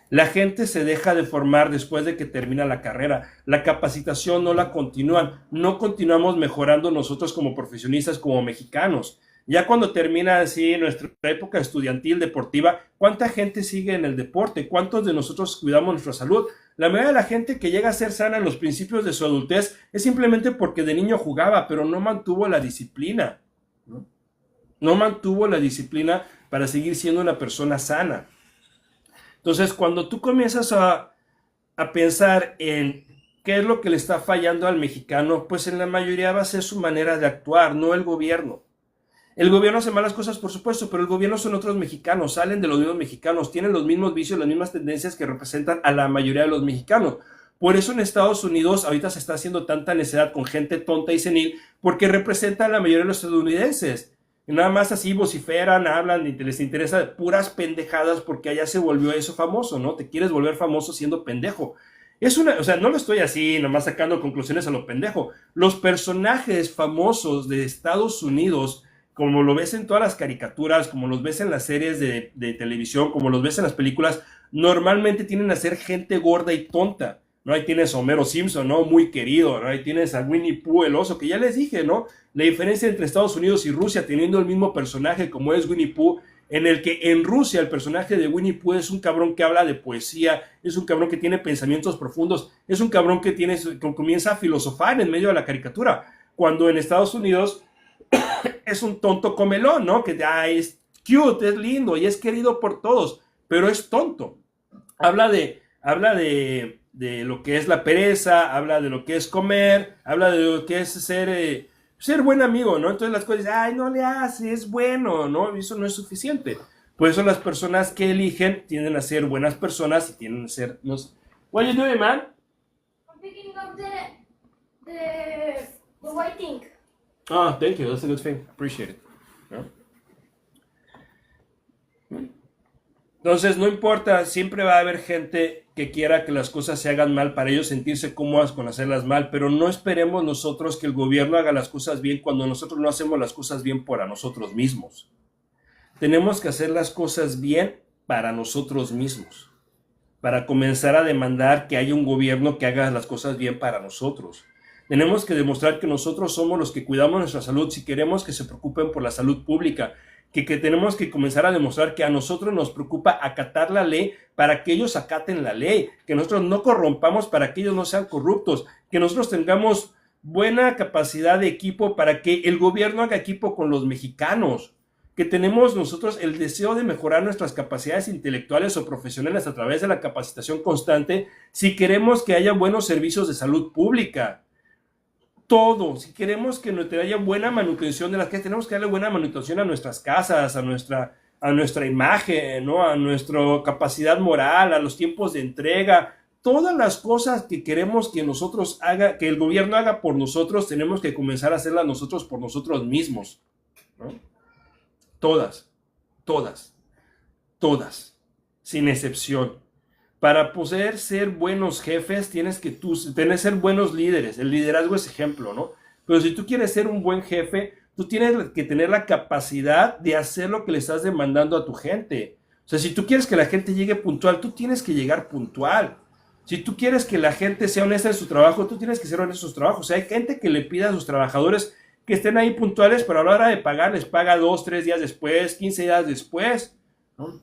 La gente se deja de formar después de que termina la carrera. La capacitación no la continúan. No continuamos mejorando nosotros como profesionistas, como mexicanos. Ya cuando termina así nuestra época estudiantil, deportiva, ¿cuánta gente sigue en el deporte? ¿Cuántos de nosotros cuidamos nuestra salud? La mayoría de la gente que llega a ser sana en los principios de su adultez es simplemente porque de niño jugaba, pero no mantuvo la disciplina. No mantuvo la disciplina para seguir siendo una persona sana. Entonces, cuando tú comienzas a pensar en qué es lo que le está fallando al mexicano, pues en la mayoría va a ser su manera de actuar, no el gobierno. El gobierno hace malas cosas, por supuesto, pero el gobierno son otros mexicanos, salen de los mismos mexicanos, tienen los mismos vicios, las mismas tendencias que representan a la mayoría de los mexicanos. Por eso en Estados Unidos ahorita se está haciendo tanta necedad con gente tonta y senil, porque representa a la mayoría de los estadounidenses. Y nada más así vociferan, hablan, y les interesa puras pendejadas porque allá se volvió eso famoso, ¿no? Te quieres volver famoso siendo pendejo. O sea, no lo estoy así, nomás sacando conclusiones a lo pendejo. Los personajes famosos de Estados Unidos, como lo ves en todas las caricaturas, como los ves en las series de televisión, como los ves en las películas, normalmente tienen a ser gente gorda y tonta. ¿No? Ahí tienes a Homero Simpson, ¿no? Muy querido, ¿no? Ahí tienes a Winnie Pooh, el oso, que ya les dije, ¿no? La diferencia entre Estados Unidos y Rusia, teniendo el mismo personaje como es Winnie Pooh, en el que en Rusia el personaje de Winnie Pooh es un cabrón que habla de poesía, es un cabrón que tiene pensamientos profundos, es un cabrón que comienza a filosofar en medio de la caricatura, cuando en Estados Unidos es un tonto comelón, ¿no? Que es cute, es lindo y es querido por todos, pero es tonto. Habla de lo que es la pereza, habla de lo que es comer, habla de lo que es ser buen amigo, ¿no? Entonces las cosas, ay, no le hace, es bueno, ¿no? Eso no es suficiente. Por eso las personas que eligen tienden a ser buenas personas y tienden a ser, no sé. What are you doing, man? I'm picking up the white thing. Oh, thank you, that's a good thing, appreciate it. ¿No? Entonces, no importa, siempre va a haber gente que quiera que las cosas se hagan mal para ellos sentirse cómodas con hacerlas mal, pero no esperemos nosotros que el gobierno haga las cosas bien cuando nosotros no hacemos las cosas bien para nosotros mismos. Tenemos que hacer las cosas bien para nosotros mismos, para comenzar a demandar que haya un gobierno que haga las cosas bien para nosotros. Tenemos que demostrar que nosotros somos los que cuidamos nuestra salud si queremos que se preocupen por la salud pública, que tenemos que comenzar a demostrar que a nosotros nos preocupa acatar la ley para que ellos acaten la ley, que nosotros no corrompamos para que ellos no sean corruptos, que nosotros tengamos buena capacidad de equipo para que el gobierno haga equipo con los mexicanos, que tenemos nosotros el deseo de mejorar nuestras capacidades intelectuales o profesionales a través de la capacitación constante si queremos que haya buenos servicios de salud pública. Todo, si queremos que haya buena manutención de las casas, tenemos que darle buena manutención a nuestras casas, a nuestra imagen, ¿no? A nuestra capacidad moral, a los tiempos de entrega, todas las cosas que queremos que que el gobierno haga por nosotros, tenemos que comenzar a hacerlas nosotros por nosotros mismos, ¿no? Todas, sin excepción. Para poder ser buenos jefes, tienes que ser buenos líderes. El liderazgo es ejemplo, ¿no? Pero si tú quieres ser un buen jefe, tú tienes que tener la capacidad de hacer lo que le estás demandando a tu gente. O sea, si tú quieres que la gente llegue puntual, tú tienes que llegar puntual. Si tú quieres que la gente sea honesta en su trabajo, tú tienes que ser honesto en su trabajo. O sea, hay gente que le pide a sus trabajadores que estén ahí puntuales, pero a la hora de pagar les paga 2, 3 días después, 15 días después, ¿no?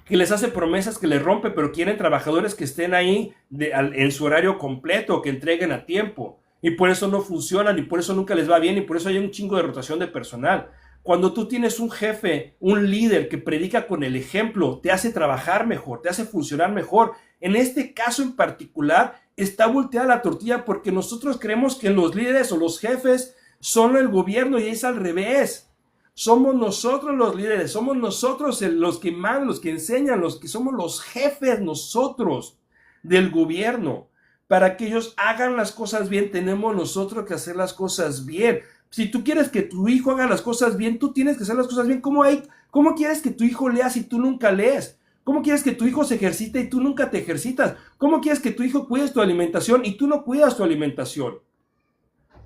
Que les hace promesas que les rompe, pero quieren trabajadores que estén ahí en su horario completo, que entreguen a tiempo. Y por eso no funcionan, y por eso nunca les va bien, y por eso hay un chingo de rotación de personal. Cuando tú tienes un jefe, un líder que predica con el ejemplo, te hace trabajar mejor, te hace funcionar mejor. En este caso en particular, está volteada la tortilla porque nosotros creemos que los líderes o los jefes son el gobierno y es al revés. Somos nosotros los líderes, somos nosotros los que mandan, los que enseñan, los que somos los jefes nosotros del gobierno. Para que ellos hagan las cosas bien, tenemos nosotros que hacer las cosas bien. Si tú quieres que tu hijo haga las cosas bien, tú tienes que hacer las cosas bien. ¿Cómo quieres que tu hijo lea si tú nunca lees? ¿Cómo quieres que tu hijo se ejercite y tú nunca te ejercitas? ¿Cómo quieres que tu hijo cuides tu alimentación y tú no cuidas tu alimentación?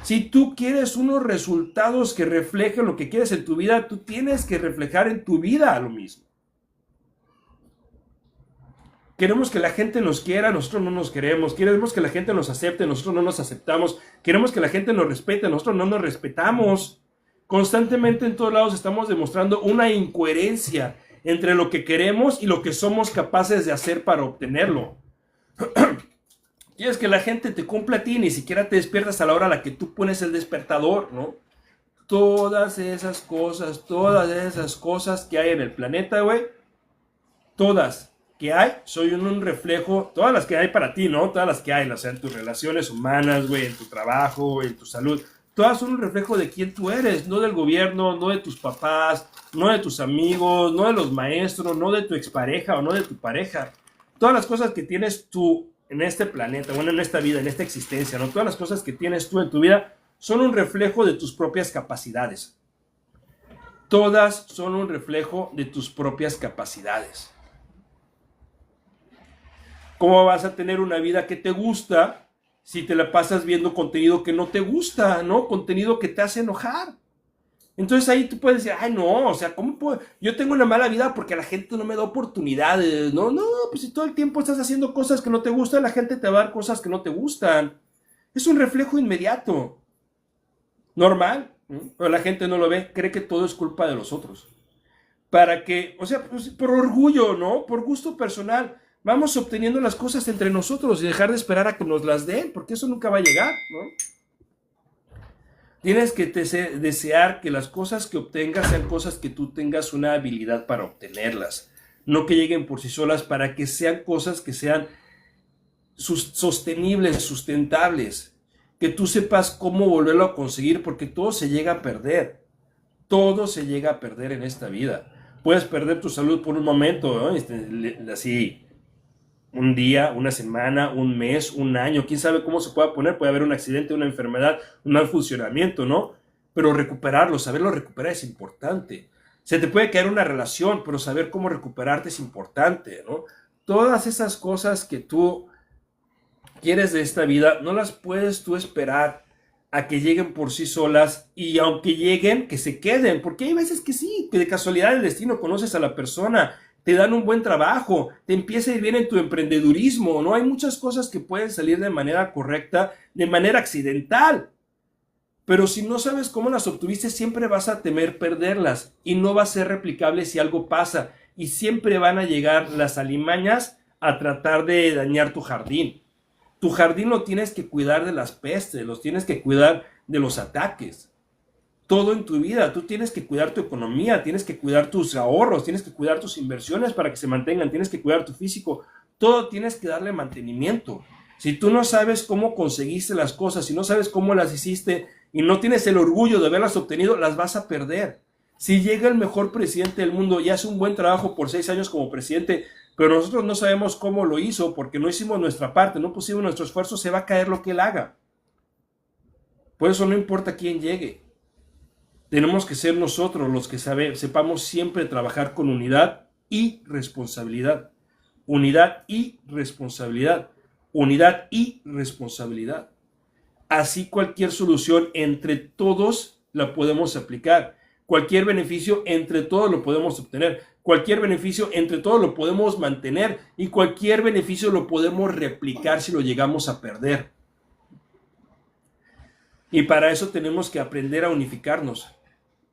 Si tú quieres unos resultados que reflejen lo que quieres en tu vida, tú tienes que reflejar en tu vida lo mismo. Queremos que la gente nos quiera, nosotros no nos queremos. Queremos que la gente nos acepte, nosotros no nos aceptamos. Queremos que la gente nos respete, nosotros no nos respetamos. Constantemente en todos lados estamos demostrando una incoherencia entre lo que queremos y lo que somos capaces de hacer para obtenerlo. Quieres que la gente te cumpla a ti, ni siquiera te despiertas a la hora a la que tú pones el despertador, ¿no? Todas esas cosas que hay en el planeta, güey, todas que hay, soy un reflejo, todas las que hay para ti, ¿no? Todas las que hay, o sea, en tus relaciones humanas, güey, en tu trabajo, en tu salud, todas son un reflejo de quién tú eres, no del gobierno, no de tus papás, no de tus amigos, no de los maestros, no de tu expareja o no de tu pareja. Todas las cosas que tienes tú en este planeta, bueno, en esta vida, en esta existencia, ¿no? Todas las cosas que tienes tú en tu vida son un reflejo de tus propias capacidades. Todas son un reflejo de tus propias capacidades. ¿Cómo vas a tener una vida que te gusta si te la pasas viendo contenido que no te gusta, ¿no? Contenido que te hace enojar. Entonces ahí tú puedes decir, ay no, o sea, ¿cómo puedo? Yo tengo una mala vida porque la gente no me da oportunidades, ¿no? No, pues si todo el tiempo estás haciendo cosas que no te gustan, la gente te va a dar cosas que no te gustan. Es un reflejo inmediato. Normal, ¿no? Pero la gente no lo ve, cree que todo es culpa de los otros. Para que, o sea, pues, por orgullo, ¿no? Por gusto personal. Vamos obteniendo las cosas entre nosotros y dejar de esperar a que nos las den, porque eso nunca va a llegar, ¿no? Tienes que desear que las cosas que obtengas sean cosas que tú tengas una habilidad para obtenerlas, no que lleguen por sí solas, para que sean cosas que sean sostenibles, sustentables, que tú sepas cómo volverlo a conseguir, porque todo se llega a perder, todo se llega a perder en esta vida. Puedes perder tu salud por un momento, ¿no? Así, un día, una semana, un mes, un año, quién sabe cómo se pueda poner, puede haber un accidente, una enfermedad, un mal funcionamiento, ¿no? Pero recuperarlo, saberlo recuperar es importante. Se te puede caer una relación, pero saber cómo recuperarte es importante, ¿no? Todas esas cosas que tú quieres de esta vida, no las puedes tú esperar a que lleguen por sí solas, y aunque lleguen, que se queden, porque hay veces que sí, que de casualidad el destino conoces a la persona, te dan un buen trabajo, te empieza a ir bien en tu emprendedurismo, ¿no? Hay muchas cosas que pueden salir de manera correcta, de manera accidental. Pero si no sabes cómo las obtuviste, siempre vas a temer perderlas y no va a ser replicable si algo pasa. Y siempre van a llegar las alimañas a tratar de dañar tu jardín. Tu jardín lo tienes que cuidar de las pestes, los tienes que cuidar de los ataques. Todo en tu vida, tú tienes que cuidar tu economía, tienes que cuidar tus ahorros, tienes que cuidar tus inversiones para que se mantengan, tienes que cuidar tu físico, todo tienes que darle mantenimiento. Si tú no sabes cómo conseguiste las cosas, si no sabes cómo las hiciste y no tienes el orgullo de haberlas obtenido, las vas a perder. Si llega el mejor presidente del mundo y hace un buen trabajo por 6 años como presidente, pero nosotros no sabemos cómo lo hizo porque no hicimos nuestra parte, no pusimos nuestro esfuerzo, se va a caer lo que él haga. Por eso no importa quién llegue. Tenemos que ser nosotros los que sepamos siempre trabajar con unidad y responsabilidad. Unidad y responsabilidad. Unidad y responsabilidad. Así cualquier solución entre todos la podemos aplicar. Cualquier beneficio entre todos lo podemos obtener. Cualquier beneficio entre todos lo podemos mantener. Y cualquier beneficio lo podemos replicar si lo llegamos a perder. Y para eso tenemos que aprender a unificarnos.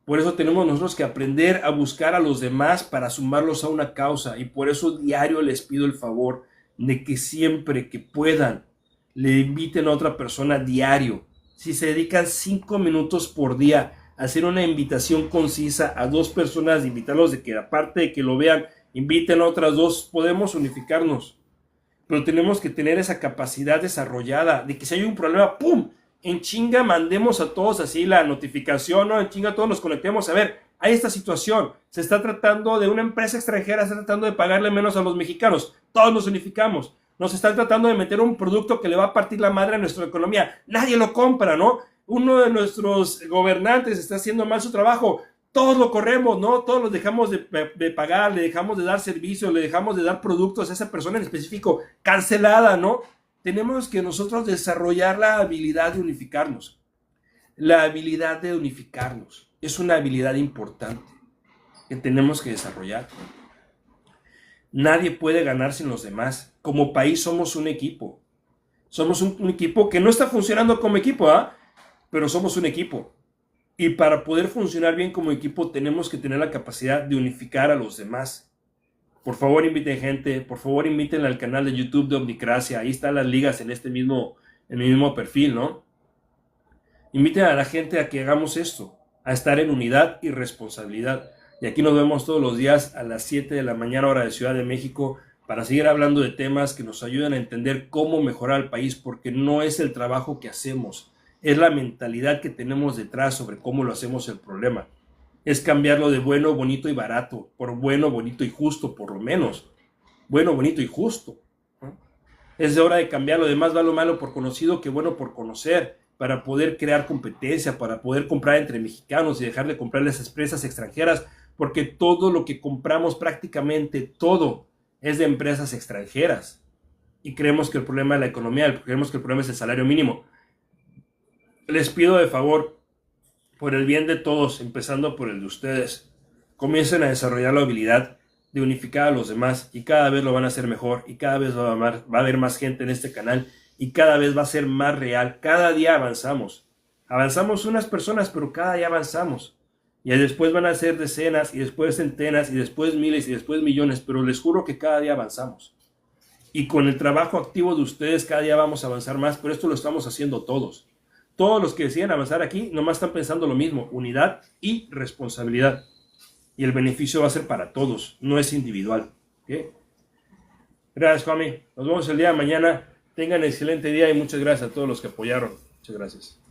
Por eso tenemos nosotros que aprender a buscar a los demás para sumarlos a una causa. Y por eso diario les pido el favor de que siempre que puedan, le inviten a otra persona diario. Si se dedican 5 minutos por día a hacer una invitación concisa a 2 personas, invitarlos de que aparte de que lo vean, inviten a otras 2, podemos unificarnos. Pero tenemos que tener esa capacidad desarrollada de que si hay un problema, ¡pum!, en chinga mandemos a todos así la notificación, ¿no? En chinga todos nos conectemos. A ver, hay esta situación. Se está tratando de una empresa extranjera, se está tratando de pagarle menos a los mexicanos. Todos nos unificamos. Nos están tratando de meter un producto que le va a partir la madre a nuestra economía. Nadie lo compra, ¿no? Uno de nuestros gobernantes está haciendo mal su trabajo. Todos lo corremos, ¿no? Todos los dejamos de pagar, le dejamos de dar servicios, le dejamos de dar productos a esa persona en específico. Cancelada, ¿no? Tenemos que nosotros desarrollar la habilidad de unificarnos. La habilidad de unificarnos es una habilidad importante que tenemos que desarrollar. Nadie puede ganar sin los demás. Como país somos un equipo. Somos un equipo que no está funcionando como equipo, ¿ah? Pero somos un equipo. Y para poder funcionar bien como equipo tenemos que tener la capacidad de unificar a los demás. Por favor, inviten gente, por favor, inviten al canal de YouTube de Omnicracia. Ahí están las ligas en el mismo perfil, ¿no? Inviten a la gente a que hagamos esto, a estar en unidad y responsabilidad. Y aquí nos vemos todos los días a las 7 de la mañana, hora de Ciudad de México, para seguir hablando de temas que nos ayudan a entender cómo mejorar el país, porque no es el trabajo que hacemos, es la mentalidad que tenemos detrás sobre cómo lo hacemos el problema. Es cambiarlo de bueno, bonito y barato, por bueno, bonito y justo, por lo menos. Bueno, bonito y justo, ¿no? Es de hora de cambiarlo de más vale malo por conocido que bueno por conocer, para poder crear competencia, para poder comprar entre mexicanos y dejar de comprar las empresas extranjeras, porque todo lo que compramos, prácticamente todo, es de empresas extranjeras. Y creemos que el problema es la economía, creemos que el problema es el salario mínimo. Les pido de favor, por el bien de todos, empezando por el de ustedes, comiencen a desarrollar la habilidad de unificar a los demás y cada vez lo van a hacer mejor y cada vez va a haber más gente en este canal y cada vez va a ser más real. Cada día avanzamos. Avanzamos unas personas, pero cada día avanzamos. Y después van a ser decenas y después centenas y después miles y después millones, pero les juro que cada día avanzamos. Y con el trabajo activo de ustedes cada día vamos a avanzar más, pero esto lo estamos haciendo todos. Todos los que deciden avanzar aquí nomás están pensando lo mismo, unidad y responsabilidad. Y el beneficio va a ser para todos, no es individual. ¿Okay? Gracias, Juanmi. Nos vemos el día de mañana. Tengan excelente día y muchas gracias a todos los que apoyaron. Muchas gracias.